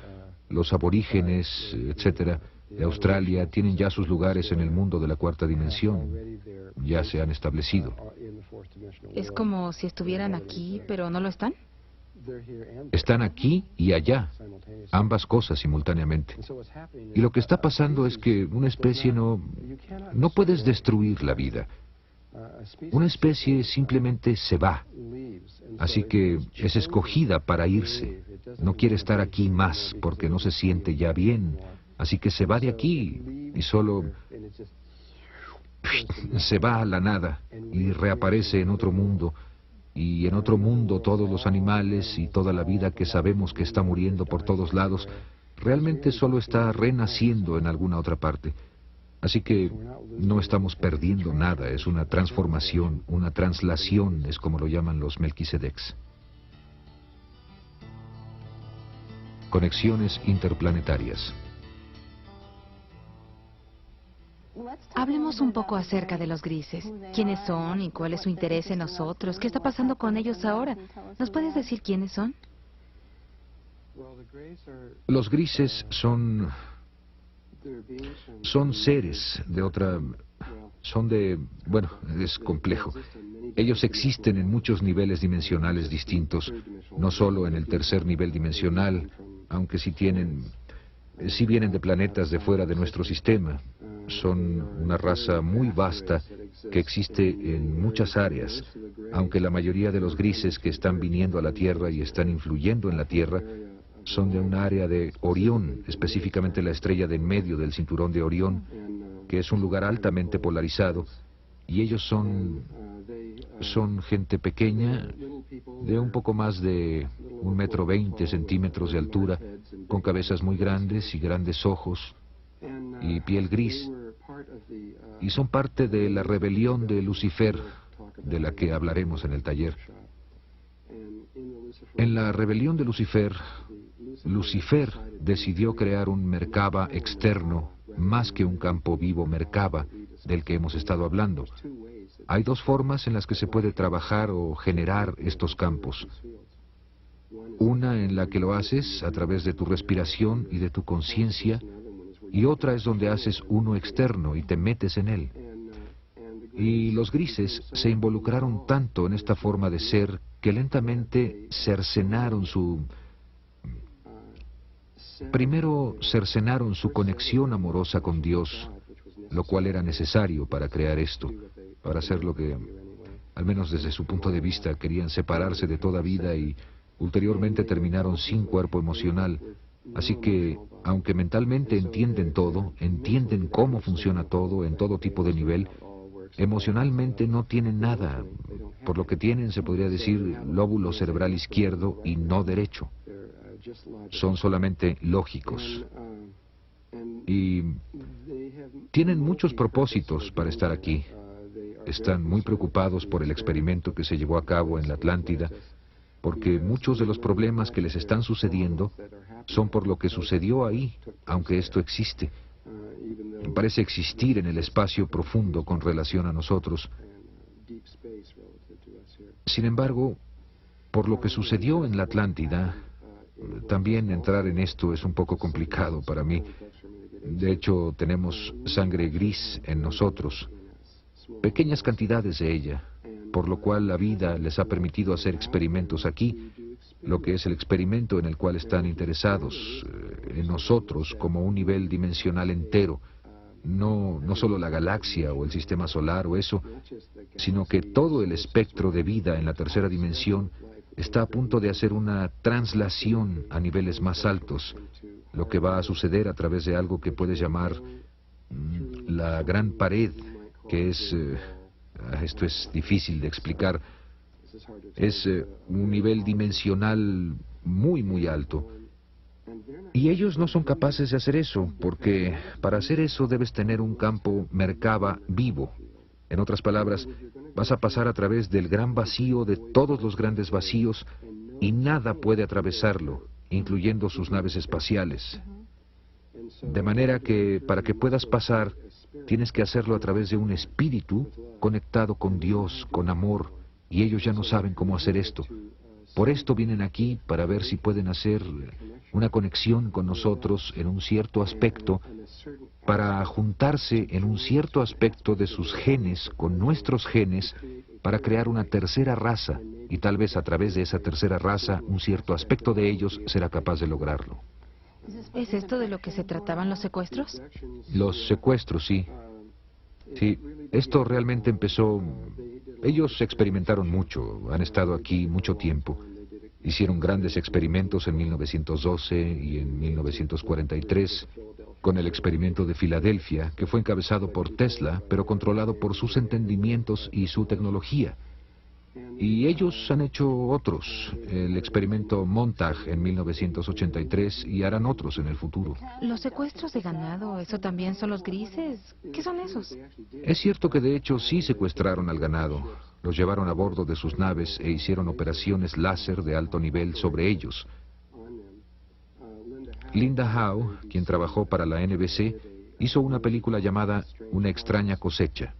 los aborígenes, etcétera, de Australia, tienen ya sus lugares en el mundo de la cuarta dimensión. Ya se han establecido. Es como si estuvieran aquí, pero no lo están. Están aquí y allá, ambas cosas simultáneamente. Y lo que está pasando es que una especie no puedes destruir la vida. Una especie simplemente se va. Así que es escogida para irse. No quiere estar aquí más porque no se siente ya bien. Así que se va de aquí y solo se va a la nada y reaparece en otro mundo. Y en otro mundo todos los animales y toda la vida que sabemos que está muriendo por todos lados, realmente solo está renaciendo en alguna otra parte. Así que no estamos perdiendo nada, es una transformación, una translación, es como lo llaman los Melquisedecs. Conexiones interplanetarias. Hablemos un poco acerca de los grises. ¿Quiénes son y cuál es su interés en nosotros? ¿Qué está pasando con ellos ahora? ¿Nos puedes decir quiénes son? Los grises son seres de otra... Bueno, es complejo. Ellos existen en muchos niveles dimensionales distintos, no solo en el tercer nivel dimensional, aunque sí vienen de planetas de fuera de nuestro sistema. Son una raza muy vasta que existe en muchas áreas, aunque la mayoría de los grises que están viniendo a la Tierra y están influyendo en la Tierra son de un área de Orión, específicamente la estrella de en medio del cinturón de Orión, que es un lugar altamente polarizado, y ellos son gente pequeña, de un poco más de 1,20 m de altura, con cabezas muy grandes y grandes ojos y piel gris, y son parte de la rebelión de Lucifer, de la que hablaremos en el taller. En la rebelión de Lucifer, Lucifer decidió crear un Merkaba externo, más que un campo vivo Merkaba, del que hemos estado hablando. Hay dos formas en las que se puede trabajar o generar estos campos. Una en la que lo haces a través de tu respiración y de tu conciencia, y otra es donde haces uno externo y te metes en él. Y los grises se involucraron tanto en esta forma de ser que lentamente cercenaron Primero cercenaron su conexión amorosa con Dios, lo cual era necesario para crear esto, para hacer lo que, al menos desde su punto de vista, querían separarse de toda vida y ulteriormente terminaron sin cuerpo emocional. Así que, aunque mentalmente entienden todo, entienden cómo funciona todo en todo tipo de nivel, emocionalmente no tienen nada. Por lo que tienen, se podría decir, lóbulo cerebral izquierdo y no derecho. Son solamente lógicos. Y tienen muchos propósitos para estar aquí. Están muy preocupados por el experimento que se llevó a cabo en la Atlántida, porque muchos de los problemas que les están sucediendo son por lo que sucedió ahí, aunque esto existe. Parece existir en el espacio profundo con relación a nosotros. Sin embargo, por lo que sucedió en la Atlántida, también entrar en esto es un poco complicado para mí. De hecho, tenemos sangre gris en nosotros, pequeñas cantidades de ella, por lo cual la vida les ha permitido hacer experimentos aquí, lo que es el experimento en el cual están interesados, en nosotros como un nivel dimensional entero, no solo la galaxia o el sistema solar o eso, sino que todo el espectro de vida en la tercera dimensión está a punto de hacer una translación a niveles más altos, lo que va a suceder a través de algo que puedes llamar la gran pared, que es, esto es difícil de explicar, es un nivel dimensional muy, muy alto. Y ellos no son capaces de hacer eso, porque para hacer eso debes tener un campo Merkaba vivo. En otras palabras, vas a pasar a través del gran vacío de todos los grandes vacíos y nada puede atravesarlo, incluyendo sus naves espaciales. De manera que para que puedas pasar, tienes que hacerlo a través de un espíritu conectado con Dios, con amor, y ellos ya no saben cómo hacer esto. Por esto vienen aquí, para ver si pueden hacer una conexión con nosotros en un cierto aspecto, para juntarse en un cierto aspecto de sus genes con nuestros genes, para crear una tercera raza, y tal vez a través de esa tercera raza, un cierto aspecto de ellos será capaz de lograrlo. ¿Es esto de lo que se trataban los secuestros? Los secuestros, sí. Sí, esto realmente empezó... Ellos experimentaron mucho, han estado aquí mucho tiempo. Hicieron grandes experimentos en 1912 y en 1943, con el experimento de Filadelfia, que fue encabezado por Tesla, pero controlado por sus entendimientos y su tecnología. Y ellos han hecho otros. El experimento Montague en 1983 y harán otros en el futuro. Los secuestros de ganado, ¿eso también son los grises? ¿Qué son esos? Es cierto que de hecho sí secuestraron al ganado. Los llevaron a bordo de sus naves e hicieron operaciones láser de alto nivel sobre ellos. Linda Howe, quien trabajó para la NBC, hizo una película llamada Una extraña cosecha.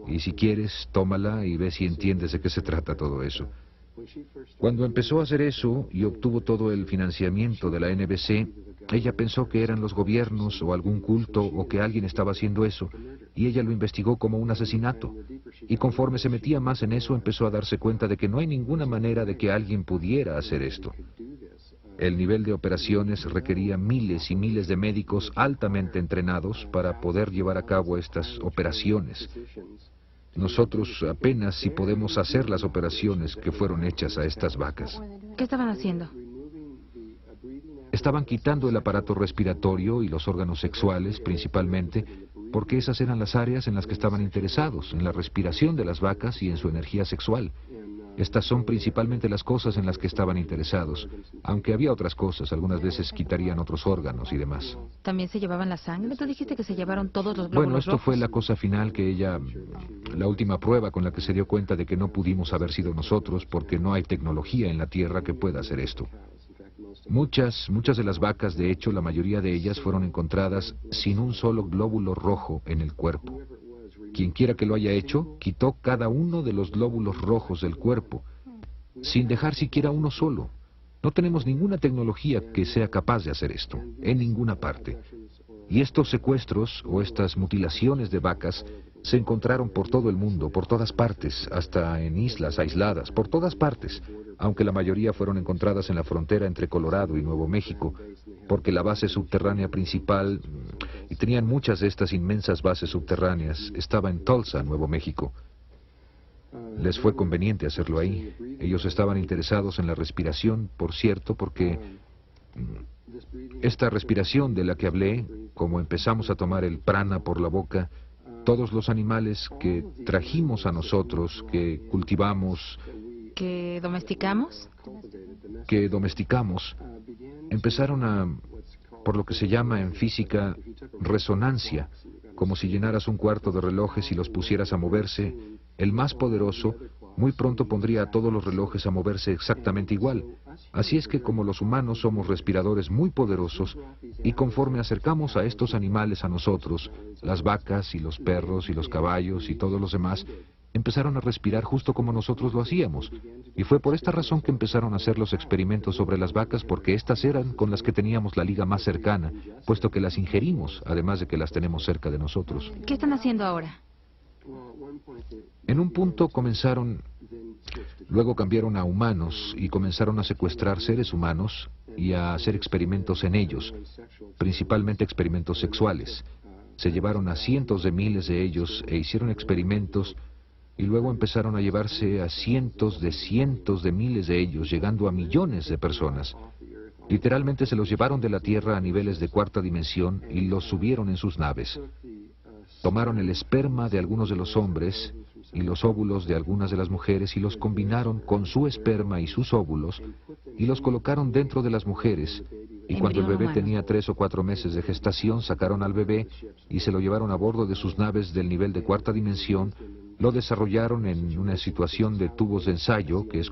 Y si quieres, tómala y ve si entiendes de qué se trata todo eso. Cuando empezó a hacer eso y obtuvo todo el financiamiento de la NBC, ella pensó que eran los gobiernos o algún culto o que alguien estaba haciendo eso, y ella lo investigó como un asesinato. Y conforme se metía más en eso, empezó a darse cuenta de que no hay ninguna manera de que alguien pudiera hacer esto. El nivel de operaciones requería miles y miles de médicos altamente entrenados para poder llevar a cabo estas operaciones. Nosotros apenas si podemos hacer las operaciones que fueron hechas a estas vacas. ¿Qué estaban haciendo? Estaban quitando el aparato respiratorio y los órganos sexuales, principalmente, porque esas eran las áreas en las que estaban interesados, en la respiración de las vacas y en su energía sexual. Estas son principalmente las cosas en las que estaban interesados, aunque había otras cosas, algunas veces quitarían otros órganos y demás. ¿También se llevaban la sangre? Tú dijiste que se llevaron todos los glóbulos Bueno, esto rojos. fue la cosa final que ella, la última prueba con la que se dio cuenta de que no pudimos haber sido nosotros porque no hay tecnología en la Tierra que pueda hacer esto. Muchas de las vacas, de hecho, la mayoría de ellas fueron encontradas sin un solo glóbulo rojo en el cuerpo. Quien quiera que lo haya hecho, quitó cada uno de los glóbulos rojos del cuerpo, sin dejar siquiera uno solo. No tenemos ninguna tecnología que sea capaz de hacer esto, en ninguna parte. Y estos secuestros o estas mutilaciones de vacas se encontraron por todo el mundo, por todas partes, hasta en islas aisladas, por todas partes, aunque la mayoría fueron encontradas en la frontera entre Colorado y Nuevo México, porque la base subterránea principal, y tenían muchas de estas inmensas bases subterráneas, estaba en Tulsa, Nuevo México. Les fue conveniente hacerlo ahí. Ellos estaban interesados en la respiración, por cierto, porque esta respiración de la que hablé, como empezamos a tomar el prana por la boca, todos los animales que trajimos a nosotros, que cultivamos, ¿Que domesticamos? que domesticamos, empezaron a, por lo que se llama en física, resonancia, como si llenaras un cuarto de relojes y los pusieras a moverse. El más poderoso muy pronto pondría a todos los relojes a moverse exactamente igual. Así es que como los humanos somos respiradores muy poderosos, y conforme acercamos a estos animales a nosotros, las vacas y los perros y los caballos y todos los demás, empezaron a respirar justo como nosotros lo hacíamos. Y fue por esta razón que empezaron a hacer los experimentos sobre las vacas, porque estas eran con las que teníamos la liga más cercana, puesto que las ingerimos, además de que las tenemos cerca de nosotros. ¿Qué están haciendo ahora? En un punto comenzaron, luego cambiaron a humanos y comenzaron a secuestrar seres humanos y a hacer experimentos en ellos, principalmente experimentos sexuales. Se llevaron a cientos de miles de ellos e hicieron experimentos y luego empezaron a llevarse a cientos de miles de ellos, llegando a millones de personas. Literalmente se los llevaron de la Tierra a niveles de cuarta dimensión y los subieron en sus naves. Tomaron el esperma de algunos de los hombres y los óvulos de algunas de las mujeres y los combinaron con su esperma y sus óvulos y los colocaron dentro de las mujeres. Y cuando el bebé tenía 3 o 4 meses de gestación, sacaron al bebé y se lo llevaron a bordo de sus naves del nivel de cuarta dimensión. Lo desarrollaron en una situación de tubos de ensayo, que es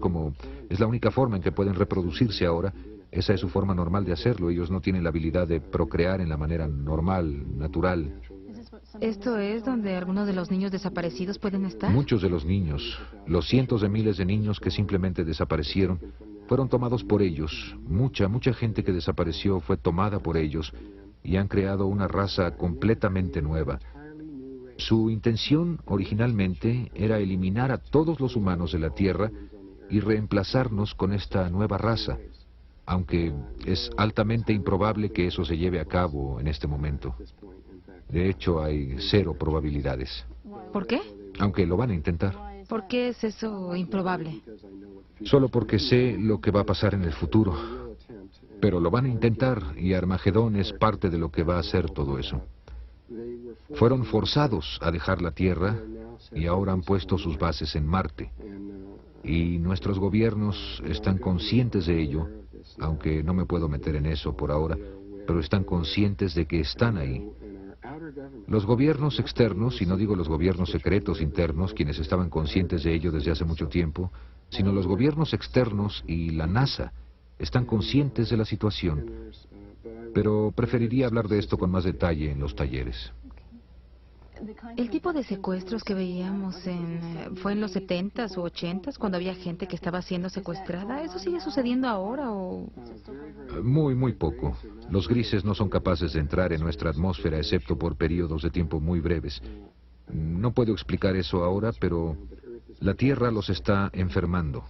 la única forma en que pueden reproducirse ahora. Esa es su forma normal de hacerlo. Ellos no tienen la habilidad de procrear en la manera normal, natural. ¿Esto es donde algunos de los niños desaparecidos pueden estar? Muchos de los niños, los cientos de miles de niños que simplemente desaparecieron, fueron tomados por ellos. Mucha gente que desapareció fue tomada por ellos y han creado una raza completamente nueva. Su intención originalmente era eliminar a todos los humanos de la Tierra y reemplazarnos con esta nueva raza, aunque es altamente improbable que eso se lleve a cabo en este momento. De hecho, hay 0 probabilidades. ¿Por qué? Aunque lo van a intentar. ¿Por qué es eso improbable? Solo porque sé lo que va a pasar en el futuro. Pero lo van a intentar y Armagedón es parte de lo que va a hacer todo eso. Fueron forzados a dejar la Tierra y ahora han puesto sus bases en Marte. Y nuestros gobiernos están conscientes de ello, aunque no me puedo meter en eso por ahora, pero están conscientes de que están ahí. Los gobiernos externos, y no digo los gobiernos secretos internos, quienes estaban conscientes de ello desde hace mucho tiempo, sino los gobiernos externos y la NASA están conscientes de la situación. Pero preferiría hablar de esto con más detalle en los talleres. El tipo de secuestros que veíamos fue en los 70s u 80s, cuando había gente que estaba siendo secuestrada. ¿Eso sigue sucediendo ahora o...? Muy, muy poco. Los grises no son capaces de entrar en nuestra atmósfera excepto por periodos de tiempo muy breves. No puedo explicar eso ahora, pero la Tierra los está enfermando.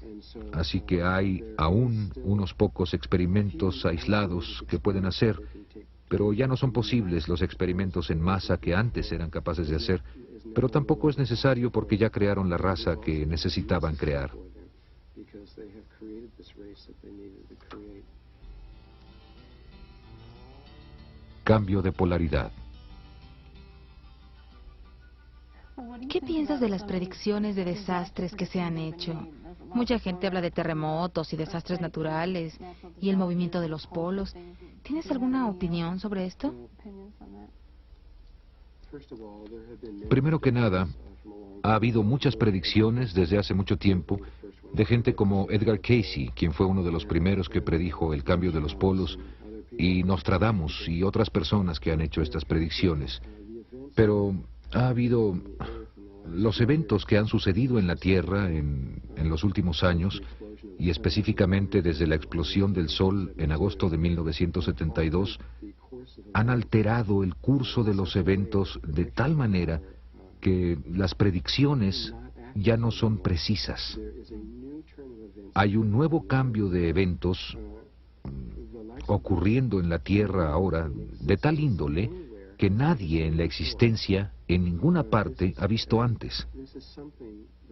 Así que hay aún unos pocos experimentos aislados que pueden hacer, pero ya no son posibles los experimentos en masa que antes eran capaces de hacer, pero tampoco es necesario porque ya crearon la raza que necesitaban crear. Cambio de polaridad. ¿Qué piensas de las predicciones de desastres que se han hecho? Mucha gente habla de terremotos y desastres naturales y el movimiento de los polos. ¿Tienes alguna opinión sobre esto? Primero que nada, ha habido muchas predicciones desde hace mucho tiempo de gente como Edgar Cayce, quien fue uno de los primeros que predijo el cambio de los polos, y Nostradamus y otras personas que han hecho estas predicciones. Pero ha habido los eventos que han sucedido en la Tierra en los últimos años, y específicamente desde la explosión del Sol en agosto de 1972, han alterado el curso de los eventos de tal manera que las predicciones ya no son precisas. Hay un nuevo cambio de eventos ocurriendo en la Tierra ahora de tal índole que nadie en la existencia, en ninguna parte, ha visto antes.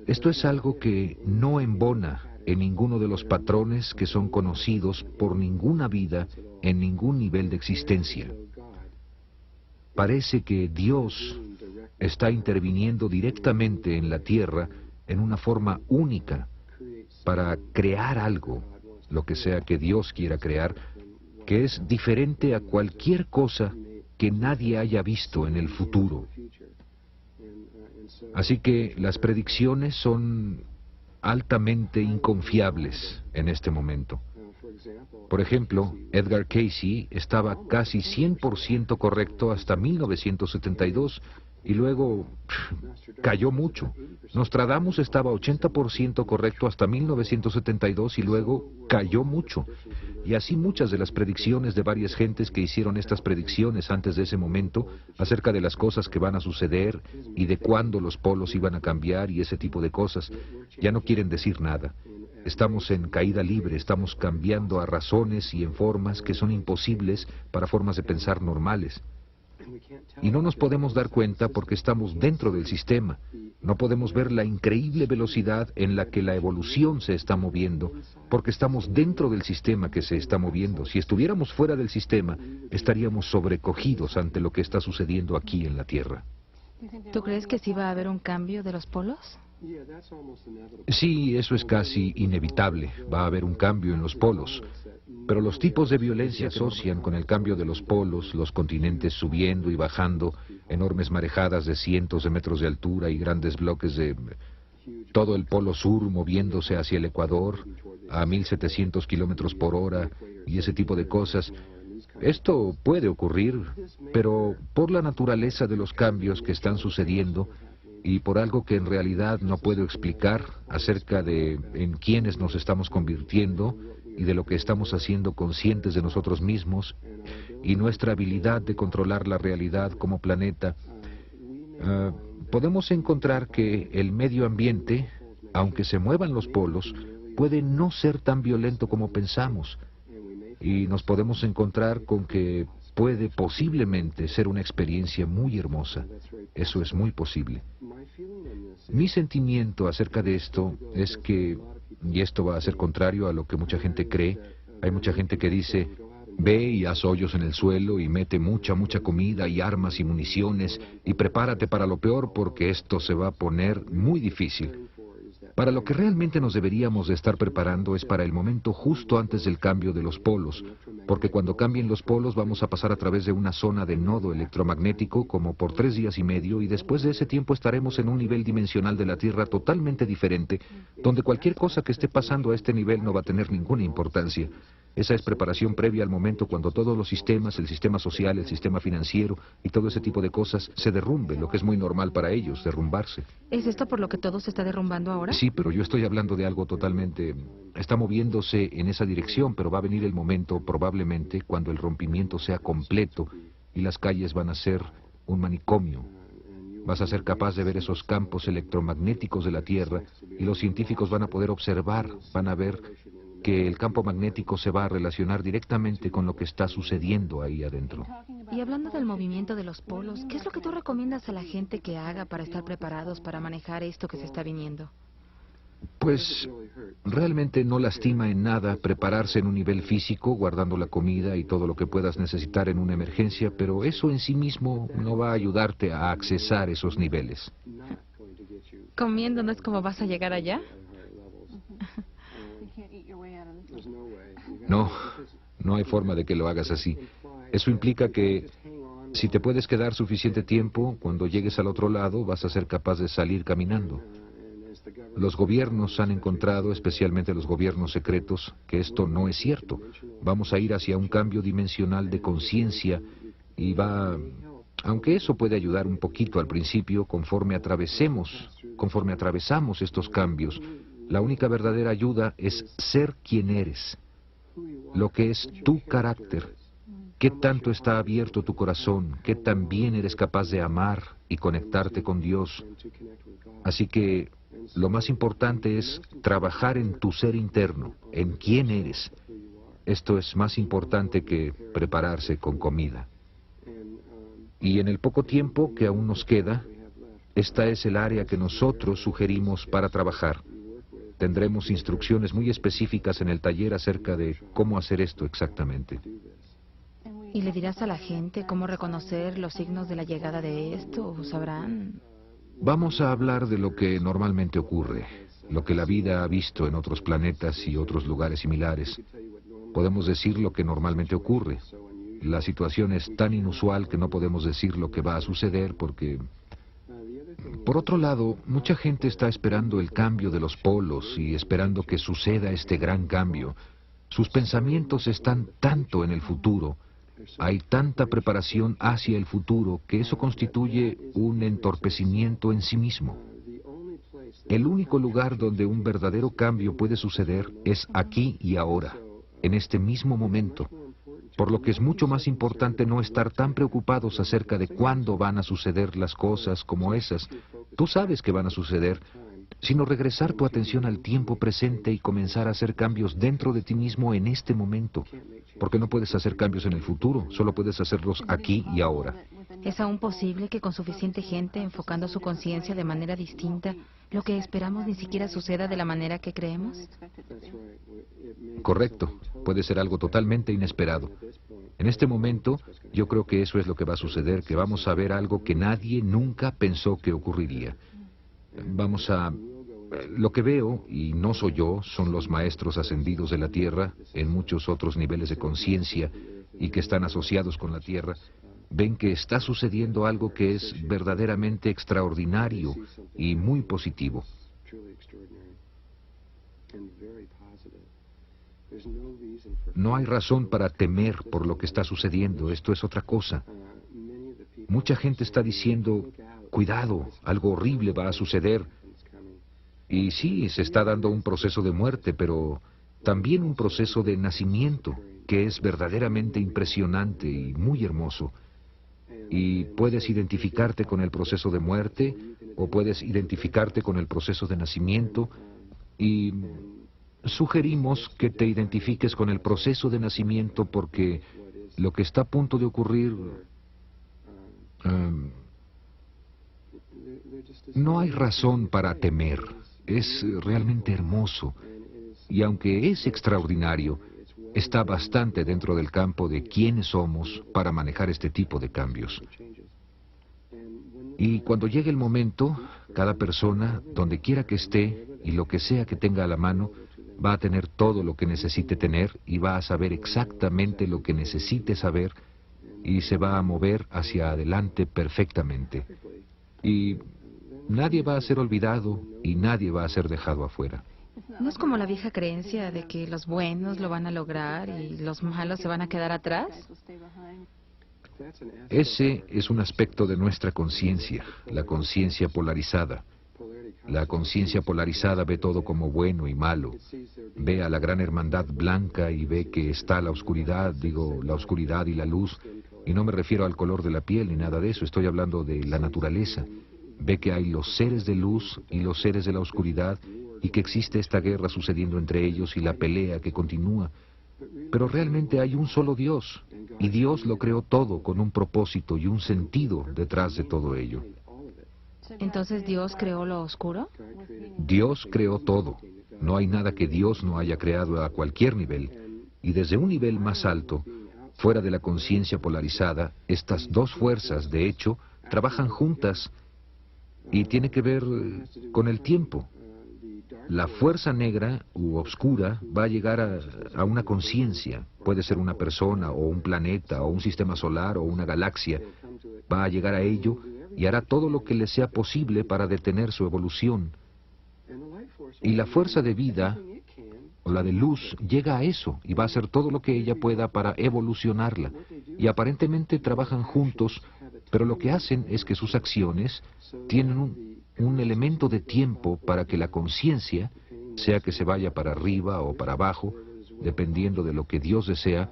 Esto es algo que no embona en ninguno de los patrones que son conocidos por ninguna vida en ningún nivel de existencia. Parece que Dios está interviniendo directamente en la Tierra en una forma única para crear algo, lo que sea que Dios quiera crear, que es diferente a cualquier cosa que nadie haya visto en el futuro. Así que las predicciones son altamente inconfiables en este momento. Por ejemplo, Edgar Cayce estaba casi 100% correcto hasta 1972 y luego cayó mucho. Nostradamus estaba 80% correcto hasta 1972 y luego cayó mucho. Y así muchas de las predicciones de varias gentes que hicieron estas predicciones antes de ese momento, acerca de las cosas que van a suceder y de cuándo los polos iban a cambiar y ese tipo de cosas, ya no quieren decir nada. Estamos en caída libre, estamos cambiando a razones y en formas que son imposibles para formas de pensar normales. Y no nos podemos dar cuenta porque estamos dentro del sistema. No podemos ver la increíble velocidad en la que la evolución se está moviendo, porque estamos dentro del sistema que se está moviendo. Si estuviéramos fuera del sistema, estaríamos sobrecogidos ante lo que está sucediendo aquí en la Tierra. ¿Tú crees que sí va a haber un cambio de los polos? Sí, eso es casi inevitable. Va a haber un cambio en los polos. Pero los tipos de violencia se asocian con el cambio de los polos, los continentes subiendo y bajando, enormes marejadas de cientos de metros de altura y grandes bloques de... todo el polo sur moviéndose hacia el Ecuador a 1.700 kilómetros por hora y ese tipo de cosas. Esto puede ocurrir, pero por la naturaleza de los cambios que están sucediendo y por algo que en realidad no puedo explicar acerca de en quiénes nos estamos convirtiendo y de lo que estamos haciendo conscientes de nosotros mismos y nuestra habilidad de controlar la realidad como planeta, podemos encontrar que el medio ambiente, aunque se muevan los polos, puede no ser tan violento como pensamos. Y nos podemos encontrar con que puede posiblemente ser una experiencia muy hermosa. Eso es muy posible. Mi sentimiento acerca de esto es que, y esto va a ser contrario a lo que mucha gente cree, hay mucha gente que dice, Ve y haz hoyos en el suelo y mete mucha comida y armas y municiones y prepárate para lo peor porque esto se va a poner muy difícil. Para lo que realmente nos deberíamos de estar preparando es para el momento justo antes del cambio de los polos, porque cuando cambien los polos vamos a pasar a través de una zona de nodo electromagnético como por 3 días y medio y después de ese tiempo estaremos en un nivel dimensional de la Tierra totalmente diferente, donde cualquier cosa que esté pasando a este nivel no va a tener ninguna importancia. Esa es preparación previa al momento cuando todos los sistemas, el sistema social, el sistema financiero y todo ese tipo de cosas se derrumbe, lo que es muy normal para ellos, derrumbarse. ¿Es esto por lo que todo se está derrumbando ahora? Sí, pero yo estoy hablando de algo totalmente... Está moviéndose en esa dirección, pero va a venir el momento, probablemente, cuando el rompimiento sea completo y las calles van a ser un manicomio. Vas a ser capaz de ver esos campos electromagnéticos de la Tierra y los científicos van a poder observar, van a ver que el campo magnético se va a relacionar directamente con lo que está sucediendo ahí adentro. Y hablando del movimiento de los polos, ¿qué es lo que tú recomiendas a la gente que haga para estar preparados para manejar esto que se está viniendo? Pues realmente no lastima en nada prepararse en un nivel físico, guardando la comida y todo lo que puedas necesitar en una emergencia, pero eso en sí mismo no va a ayudarte a accesar esos niveles. ¿Comiendo no es como vas a llegar allá? No, no hay forma de que lo hagas así. Eso implica que si te puedes quedar suficiente tiempo, cuando llegues al otro lado vas a ser capaz de salir caminando. Los gobiernos han encontrado, especialmente los gobiernos secretos, que esto no es cierto. Vamos a ir hacia un cambio dimensional de conciencia y aunque eso puede ayudar un poquito al principio, conforme atravesamos estos cambios, la única verdadera ayuda es ser quien eres, lo que es tu carácter, qué tanto está abierto tu corazón, qué tan bien eres capaz de amar y conectarte con Dios. Así que lo más importante es trabajar en tu ser interno, en quién eres. Esto es más importante que prepararse con comida. Y en el poco tiempo que aún nos queda, esta es el área que nosotros sugerimos para trabajar. Tendremos instrucciones muy específicas en el taller acerca de cómo hacer esto exactamente. ¿Y le dirás a la gente cómo reconocer los signos de la llegada de esto? ¿O sabrán? Vamos a hablar de lo que normalmente ocurre, lo que la vida ha visto en otros planetas y otros lugares similares. Podemos decir lo que normalmente ocurre. La situación es tan inusual que no podemos decir lo que va a suceder porque... Por otro lado, mucha gente está esperando el cambio de los polos y esperando que suceda este gran cambio. Sus pensamientos están tanto en el futuro, hay tanta preparación hacia el futuro que eso constituye un entorpecimiento en sí mismo. El único lugar donde un verdadero cambio puede suceder es aquí y ahora, en este mismo momento. Por lo que es mucho más importante no estar tan preocupados acerca de cuándo van a suceder las cosas como esas. Tú sabes que van a suceder, sino regresar tu atención al tiempo presente y comenzar a hacer cambios dentro de ti mismo en este momento. Porque no puedes hacer cambios en el futuro, solo puedes hacerlos aquí y ahora. ¿Es aún posible que con suficiente gente enfocando su conciencia de manera distinta, lo que esperamos ni siquiera suceda de la manera que creemos? Correcto, puede ser algo totalmente inesperado. En este momento, yo creo que eso es lo que va a suceder, que vamos a ver algo que nadie nunca pensó que ocurriría. Lo que veo, y no soy yo, son los maestros ascendidos de la Tierra, en muchos otros niveles de conciencia, y que están asociados con la Tierra, ven que está sucediendo algo que es verdaderamente extraordinario y muy positivo. No hay razón para temer por lo que está sucediendo, esto es otra cosa. Mucha gente está diciendo, cuidado, algo horrible va a suceder. Y sí, se está dando un proceso de muerte, pero también un proceso de nacimiento, que es verdaderamente impresionante y muy hermoso. Y puedes identificarte con el proceso de muerte, o puedes identificarte con el proceso de nacimiento, y sugerimos que te identifiques con el proceso de nacimiento porque lo que está a punto de ocurrir... no hay razón para temer. Es realmente hermoso. Y aunque es extraordinario, está bastante dentro del campo de quiénes somos para manejar este tipo de cambios. Y cuando llegue el momento, cada persona, donde quiera que esté y lo que sea que tenga a la mano, va a tener todo lo que necesite tener y va a saber exactamente lo que necesite saber y se va a mover hacia adelante perfectamente. Y nadie va a ser olvidado y nadie va a ser dejado afuera. ¿No es como la vieja creencia de que los buenos lo van a lograr y los malos se van a quedar atrás? Ese es un aspecto de nuestra conciencia, la conciencia polarizada. La conciencia polarizada ve todo como bueno y malo. Ve a la gran hermandad blanca y ve que está la oscuridad, digo, la oscuridad y la luz. Y no me refiero al color de la piel ni nada de eso, estoy hablando de la naturaleza. Ve que hay los seres de luz y los seres de la oscuridad y que existe esta guerra sucediendo entre ellos y la pelea que continúa. Pero realmente hay un solo Dios, y Dios lo creó todo con un propósito y un sentido detrás de todo ello. ¿Entonces Dios creó lo oscuro? Dios creó todo. No hay nada que Dios no haya creado a cualquier nivel. Y desde un nivel más alto, fuera de la conciencia polarizada, estas dos fuerzas, de hecho, trabajan juntas y tiene que ver con el tiempo. La fuerza negra u oscura va a llegar a una conciencia. Puede ser una persona o un planeta o un sistema solar o una galaxia. Va a llegar a ello y hará todo lo que le sea posible para detener su evolución. Y la fuerza de vida, o la de luz, llega a eso y va a hacer todo lo que ella pueda para evolucionarla. Y aparentemente trabajan juntos, pero lo que hacen es que sus acciones tienen un elemento de tiempo para que la conciencia, sea que se vaya para arriba o para abajo, dependiendo de lo que Dios desea,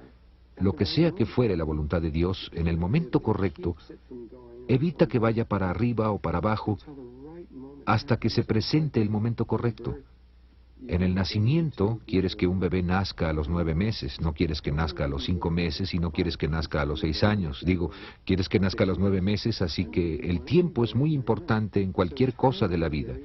lo que sea que fuere la voluntad de Dios, en el momento correcto, evita que vaya para arriba o para abajo hasta que se presente el momento correcto. En el nacimiento, quieres que un bebé nazca a los 9 meses, no quieres que nazca a los 5 meses y no quieres que nazca a los 6 años. Digo, quieres que nazca a los 9 meses, así que el tiempo es muy importante en cualquier cosa de la vida.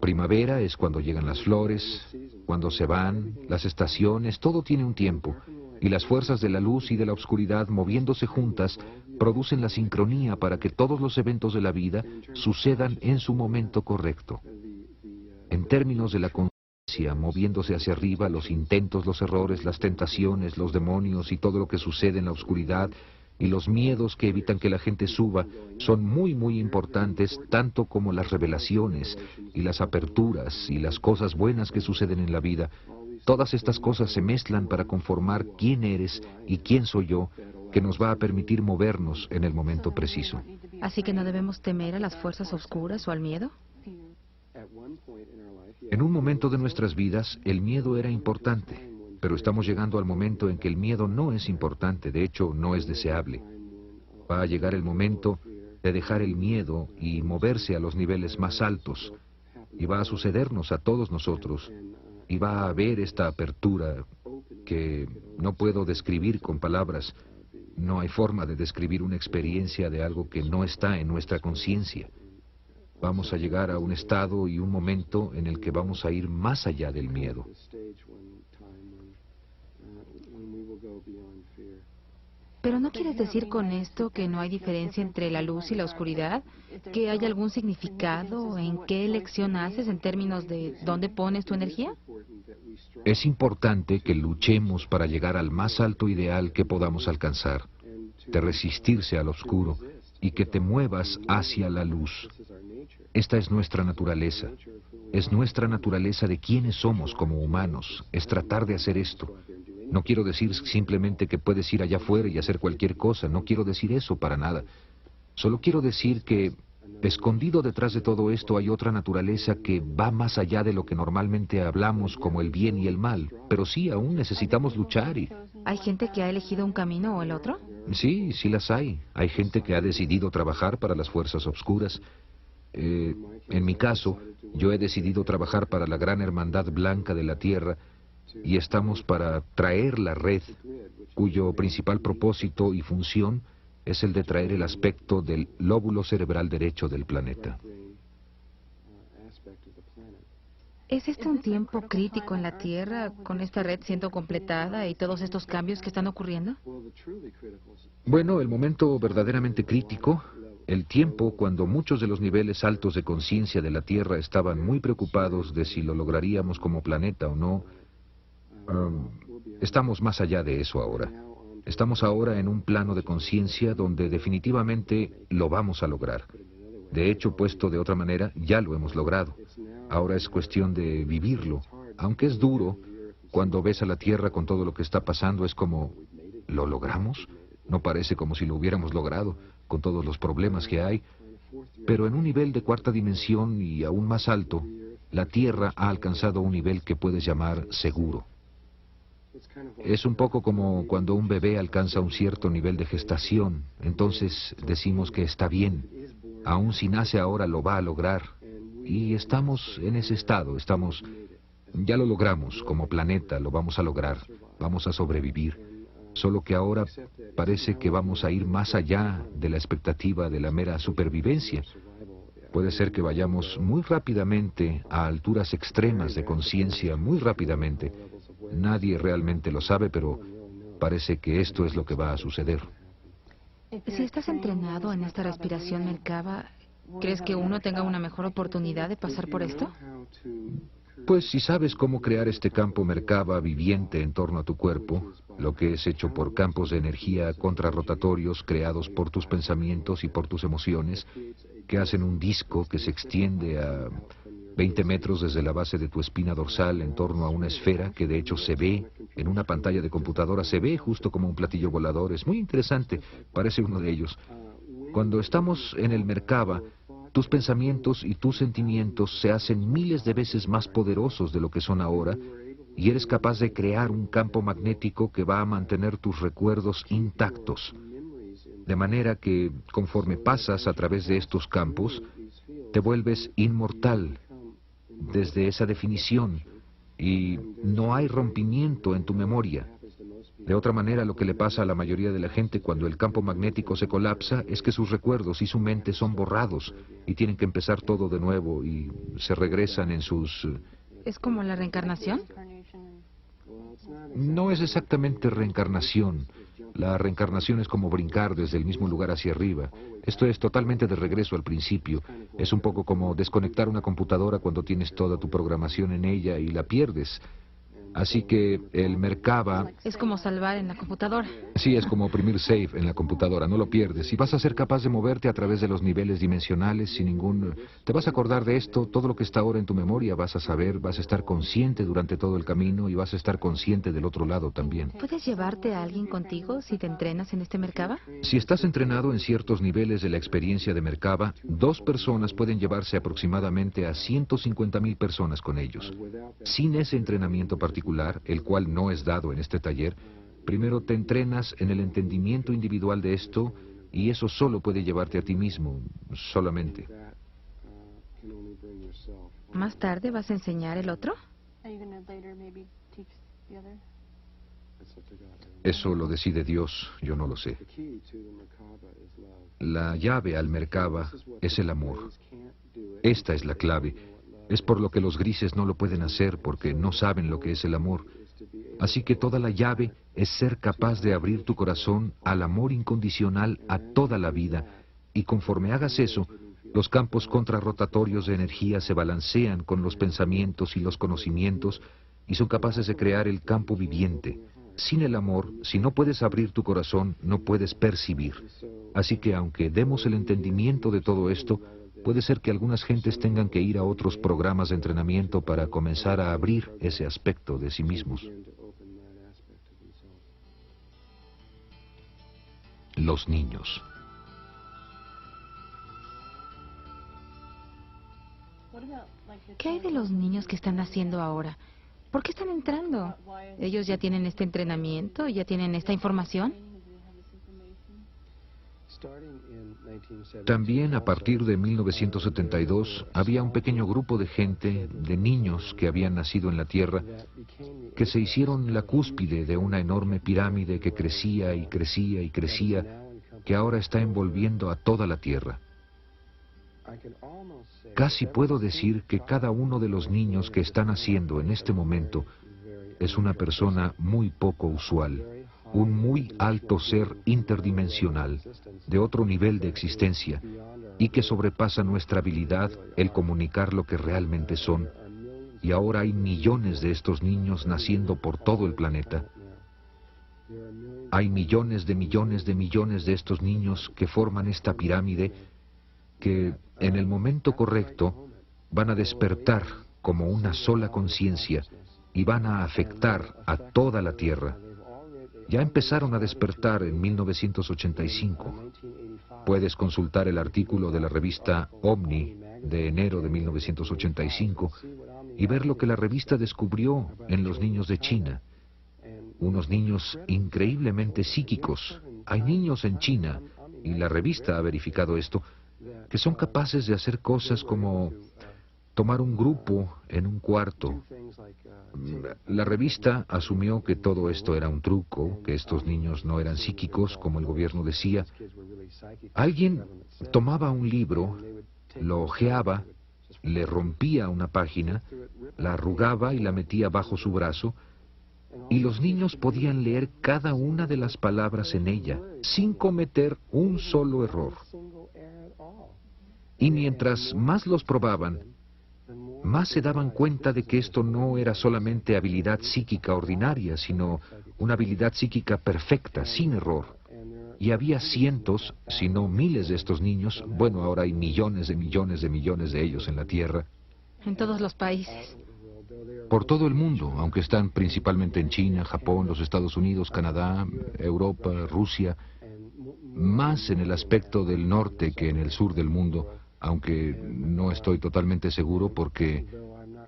Primavera es cuando llegan las flores, cuando se van, las estaciones, todo tiene un tiempo. Y las fuerzas de la luz y de la oscuridad moviéndose juntas producen la sincronía para que todos los eventos de la vida sucedan en su momento correcto. En términos de la conciencia, moviéndose hacia arriba, los intentos, los errores, las tentaciones, los demonios y todo lo que sucede en la oscuridad y los miedos que evitan que la gente suba son muy, muy importantes, tanto como las revelaciones y las aperturas y las cosas buenas que suceden en la vida. Todas estas cosas se mezclan para conformar quién eres y quién soy yo, que nos va a permitir movernos en el momento preciso. ¿Así que no debemos temer a las fuerzas oscuras o al miedo? En un momento de nuestras vidas, el miedo era importante, pero estamos llegando al momento en que el miedo no es importante, de hecho, no es deseable. Va a llegar el momento de dejar el miedo y moverse a los niveles más altos, y va a sucedernos a todos nosotros, y va a haber esta apertura que no puedo describir con palabras. No hay forma de describir una experiencia de algo que no está en nuestra conciencia. Vamos a llegar a un estado y un momento en el que vamos a ir más allá del miedo. ¿Pero no quieres decir con esto que no hay diferencia entre la luz y la oscuridad? ¿Que hay algún significado en qué elección haces en términos de dónde pones tu energía? Es importante que luchemos para llegar al más alto ideal que podamos alcanzar, de resistirse al oscuro y que te muevas hacia la luz. Esta es nuestra naturaleza. Es nuestra naturaleza de quiénes somos como humanos. Es tratar de hacer esto. No quiero decir simplemente que puedes ir allá afuera y hacer cualquier cosa. No quiero decir eso para nada. Solo quiero decir que escondido detrás de todo esto hay otra naturaleza que va más allá de lo que normalmente hablamos como el bien y el mal. Pero sí, aún necesitamos luchar y... ¿Hay gente que ha elegido un camino o el otro? Sí, sí las hay. Hay gente que ha decidido trabajar para las fuerzas oscuras. En mi caso, yo he decidido trabajar para la gran hermandad blanca de la Tierra y estamos para traer la red, cuyo principal propósito y función es el de traer el aspecto del lóbulo cerebral derecho del planeta. ¿Es este un tiempo crítico en la Tierra, con esta red siendo completada y todos estos cambios que están ocurriendo? Bueno, el momento verdaderamente crítico, el tiempo cuando muchos de los niveles altos de conciencia de la Tierra estaban muy preocupados de si lo lograríamos como planeta o no, estamos más allá de eso ahora. Estamos ahora en un plano de conciencia donde definitivamente lo vamos a lograr. De hecho, puesto de otra manera, ya lo hemos logrado. Ahora es cuestión de vivirlo. Aunque es duro, cuando ves a la Tierra con todo lo que está pasando, es como, ¿lo logramos? No parece como si lo hubiéramos logrado, con todos los problemas que hay. Pero en un nivel de cuarta dimensión y aún más alto, la Tierra ha alcanzado un nivel que puedes llamar seguro. Es un poco como cuando un bebé alcanza un cierto nivel de gestación, entonces decimos que está bien. Aún si nace ahora lo va a lograr. Y estamos en ese estado, ya lo logramos como planeta, lo vamos a lograr, vamos a sobrevivir. Solo que ahora parece que vamos a ir más allá de la expectativa de la mera supervivencia. Puede ser que vayamos muy rápidamente a alturas extremas de conciencia, muy rápidamente. Nadie realmente lo sabe, pero parece que esto es lo que va a suceder. Si estás entrenado en esta respiración Merkaba, ¿crees que uno tenga una mejor oportunidad de pasar por esto? Pues si sabes cómo crear este campo Merkaba viviente en torno a tu cuerpo, lo que es hecho por campos de energía contrarrotatorios creados por tus pensamientos y por tus emociones, que hacen un disco que se extiende a 20 metros desde la base de tu espina dorsal en torno a una esfera que de hecho se ve en una pantalla de computadora, se ve justo como un platillo volador. Es muy interesante, parece uno de ellos. Cuando estamos en el Merkaba, tus pensamientos y tus sentimientos se hacen miles de veces más poderosos de lo que son ahora y eres capaz de crear un campo magnético que va a mantener tus recuerdos intactos. De manera que, conforme pasas a través de estos campos, te vuelves inmortal desde esa definición y no hay rompimiento en tu memoria. De otra manera, lo que le pasa a la mayoría de la gente cuando el campo magnético se colapsa es que sus recuerdos y su mente son borrados y tienen que empezar todo de nuevo y se regresan en sus... ¿Es como la reencarnación? No es exactamente reencarnación. La reencarnación es como brincar desde el mismo lugar hacia arriba. Esto es totalmente de regreso al principio. Es un poco como desconectar una computadora cuando tienes toda tu programación en ella y la pierdes. Así que el Merkaba... Es como salvar en la computadora. Sí, es como oprimir save en la computadora, no lo pierdes. Y vas a ser capaz de moverte a través de los niveles dimensionales sin ningún... Te vas a acordar de esto, todo lo que está ahora en tu memoria, vas a saber, vas a estar consciente durante todo el camino y vas a estar consciente del otro lado también. ¿Puedes llevarte a alguien contigo si te entrenas en este Merkaba? Si estás entrenado en ciertos niveles de la experiencia de Merkaba, 2 personas pueden llevarse aproximadamente a 150,000 personas con ellos. Sin ese entrenamiento particular, el cual no es dado en este taller, primero te entrenas en el entendimiento individual de esto y eso solo puede llevarte a ti mismo, solamente. ¿Más tarde vas a enseñar el otro? Eso lo decide Dios, yo no lo sé. La llave al Merkaba es el amor. Esta es la clave. Es por lo que los grises no lo pueden hacer, porque no saben lo que es el amor. Así que toda la llave es ser capaz de abrir tu corazón al amor incondicional a toda la vida, y conforme hagas eso, los campos contrarrotatorios de energía se balancean con los pensamientos y los conocimientos, y son capaces de crear el campo viviente. Sin el amor, si no puedes abrir tu corazón, no puedes percibir. Así que aunque demos el entendimiento de todo esto, puede ser que algunas gentes tengan que ir a otros programas de entrenamiento para comenzar a abrir ese aspecto de sí mismos. Los niños. ¿Qué hay de los niños que están naciendo ahora? ¿Por qué están entrando? ¿Ellos ya tienen este entrenamiento? ¿Ya tienen esta información? También a partir de 1972 había un pequeño grupo de gente, de niños que habían nacido en la Tierra, que se hicieron la cúspide de una enorme pirámide que crecía y crecía y crecía, que ahora está envolviendo a toda la Tierra. Casi puedo decir que cada uno de los niños que están naciendo en este momento es una persona muy poco usual, un muy alto ser interdimensional, de otro nivel de existencia, y que sobrepasa nuestra habilidad el comunicar lo que realmente son. Y ahora hay millones de estos niños naciendo por todo el planeta. Hay millones de millones de millones de estos niños que forman esta pirámide que, en el momento correcto, van a despertar como una sola conciencia y van a afectar a toda la Tierra. Ya empezaron a despertar en 1985. Puedes consultar el artículo de la revista Omni de enero de 1985 y ver lo que la revista descubrió en los niños de China. Unos niños increíblemente psíquicos. Hay niños en China, y la revista ha verificado esto, que son capaces de hacer cosas como tomar un grupo en un cuarto. La revista asumió que todo esto era un truco, que estos niños no eran psíquicos, como el gobierno decía. Alguien tomaba un libro, lo hojeaba, le rompía una página, la arrugaba y la metía bajo su brazo, y los niños podían leer cada una de las palabras en ella, sin cometer un solo error. Y mientras más los probaban, más se daban cuenta de que esto no era solamente habilidad psíquica ordinaria, sino una habilidad psíquica perfecta, sin error. Y había cientos, si no miles de estos niños, bueno, ahora hay millones de millones de millones de ellos en la Tierra. En todos los países. Por todo el mundo, aunque están principalmente en China, Japón, los Estados Unidos, Canadá, Europa, Rusia, más en el aspecto del norte que en el sur del mundo, aunque no estoy totalmente seguro porque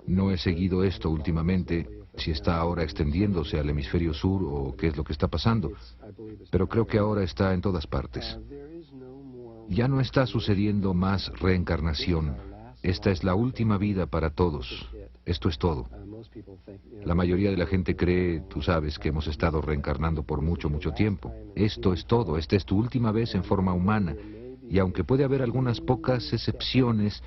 no he seguido esto últimamente, si está ahora extendiéndose al hemisferio sur o qué es lo que está pasando, pero creo que ahora está en todas partes. Ya no está sucediendo más reencarnación. Esta es la última vida para todos. Esto es todo. La mayoría de la gente cree, tú sabes, que hemos estado reencarnando por mucho, mucho tiempo. Esto es todo. Esta es tu última vez en forma humana. Y aunque puede haber algunas pocas excepciones,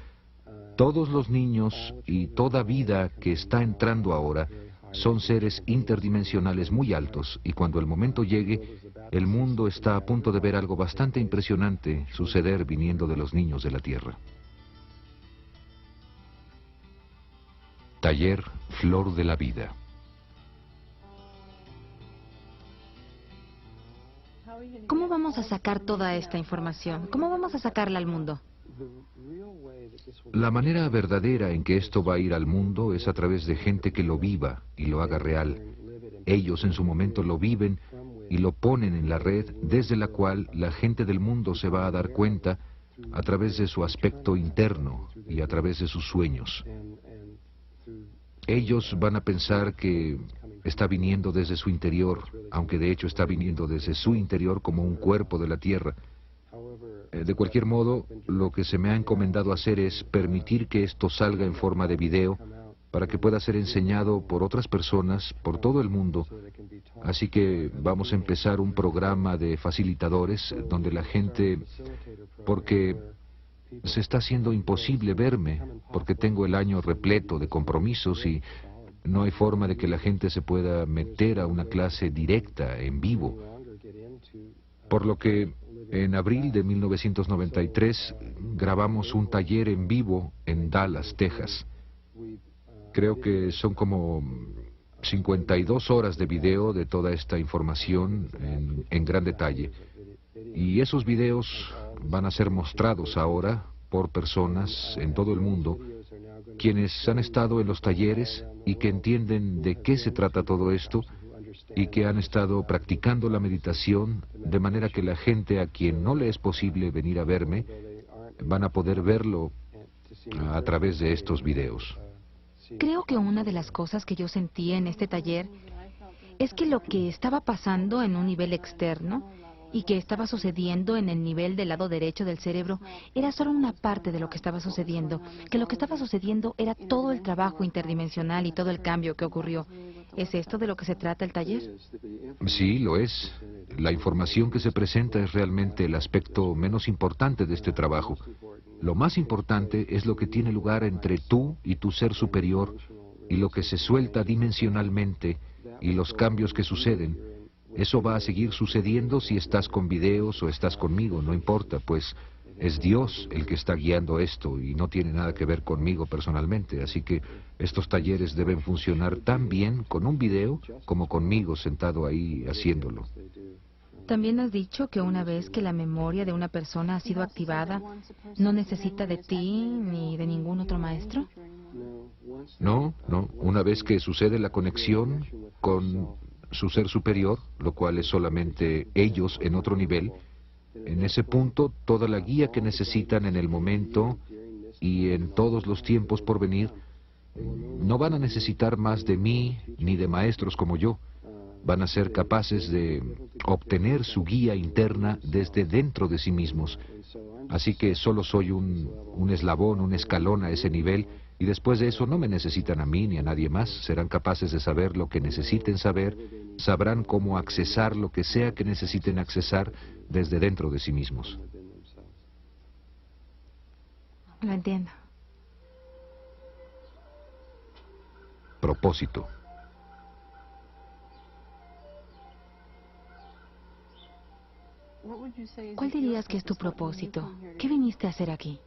todos los niños y toda vida que está entrando ahora son seres interdimensionales muy altos, y cuando el momento llegue, el mundo está a punto de ver algo bastante impresionante suceder viniendo de los niños de la Tierra. Taller Flor de la Vida. ¿Cómo vamos a sacar toda esta información? ¿Cómo vamos a sacarla al mundo? La manera verdadera en que esto va a ir al mundo es a través de gente que lo viva y lo haga real. Ellos en su momento lo viven y lo ponen en la red, desde la cual la gente del mundo se va a dar cuenta a través de su aspecto interno y a través de sus sueños. Ellos van a pensar que está viniendo desde su interior, aunque de hecho está viniendo desde su interior como un cuerpo de la Tierra. De cualquier modo, lo que se me ha encomendado hacer es permitir que esto salga en forma de video para que pueda ser enseñado por otras personas por todo el mundo. Así que vamos a empezar un programa de facilitadores donde la gente, porque se está haciendo imposible verme, porque tengo el año repleto de compromisos y no hay forma de que la gente se pueda meter a una clase directa, en vivo. Por lo que en abril de 1993 grabamos un taller en vivo en Dallas, Texas. Creo que son como 52 horas de video de toda esta información en gran detalle. Y esos videos van a ser mostrados ahora por personas en todo el mundo quienes han estado en los talleres y que entienden de qué se trata todo esto y que han estado practicando la meditación de manera que la gente a quien no le es posible venir a verme van a poder verlo a través de estos videos. Creo que una de las cosas que yo sentí en este taller es que lo que estaba pasando en un nivel externo y que estaba sucediendo en el nivel del lado derecho del cerebro era solo una parte de lo que estaba sucediendo, que lo que estaba sucediendo era todo el trabajo interdimensional y todo el cambio que ocurrió. ¿Es esto de lo que se trata el taller? Sí, lo es. La información que se presenta es realmente el aspecto menos importante de este trabajo. Lo más importante es lo que tiene lugar entre tú y tu ser superior y lo que se suelta dimensionalmente y los cambios que suceden. Eso va a seguir sucediendo si estás con videos o estás conmigo, no importa, pues es Dios el que está guiando esto y no tiene nada que ver conmigo personalmente. Así que estos talleres deben funcionar tan bien con un video como conmigo sentado ahí haciéndolo. También has dicho que una vez que la memoria de una persona ha sido activada, no necesita de ti ni de ningún otro maestro. No, no. Una vez que sucede la conexión con su ser superior, lo cual es solamente ellos en otro nivel, en ese punto toda la guía que necesitan en el momento y en todos los tiempos por venir, no van a necesitar más de mí ni de maestros como yo. Van a ser capaces de obtener su guía interna desde dentro de sí mismos. Así que solo soy un eslabón, un escalón a ese nivel, y después de eso no me necesitan a mí ni a nadie más. Serán capaces de saber lo que necesiten saber, sabrán cómo accesar lo que sea que necesiten accesar desde dentro de sí mismos. Lo entiendo. Propósito. ¿Cuál dirías que es tu propósito? ¿Qué viniste a hacer aquí?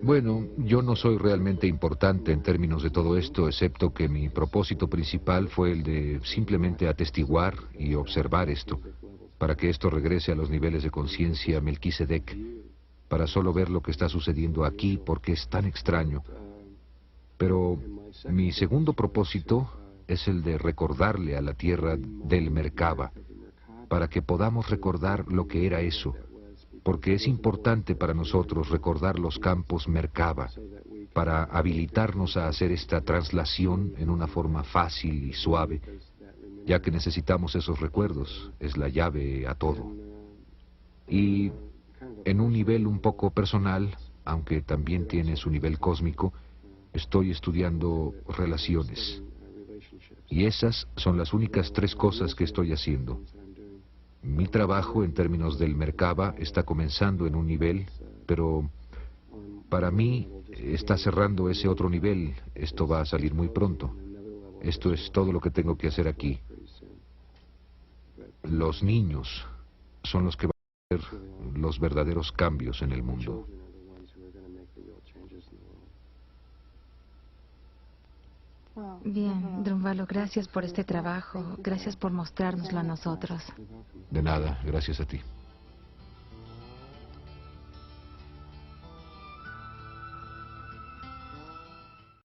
Bueno, yo no soy realmente importante en términos de todo esto, excepto que mi propósito principal fue el de simplemente atestiguar y observar esto, para que esto regrese a los niveles de conciencia Melquisedec, para solo ver lo que está sucediendo aquí, porque es tan extraño. Pero mi segundo propósito es el de recordarle a la tierra del Merkaba, para que podamos recordar lo que era eso, porque es importante para nosotros recordar los campos Merkaba, para habilitarnos a hacer esta traslación en una forma fácil y suave, ya que necesitamos esos recuerdos, es la llave a todo. Y en un nivel un poco personal, aunque también tiene su nivel cósmico, estoy estudiando relaciones. Y esas son las únicas 3 cosas que estoy haciendo. Mi trabajo en términos del Merkaba está comenzando en un nivel, pero para mí está cerrando ese otro nivel. Esto va a salir muy pronto. Esto es todo lo que tengo que hacer aquí. Los niños son los que van a hacer los verdaderos cambios en el mundo. Bien, Drunvalo, gracias por este trabajo. Gracias por mostrárnoslo a nosotros. De nada, gracias a ti.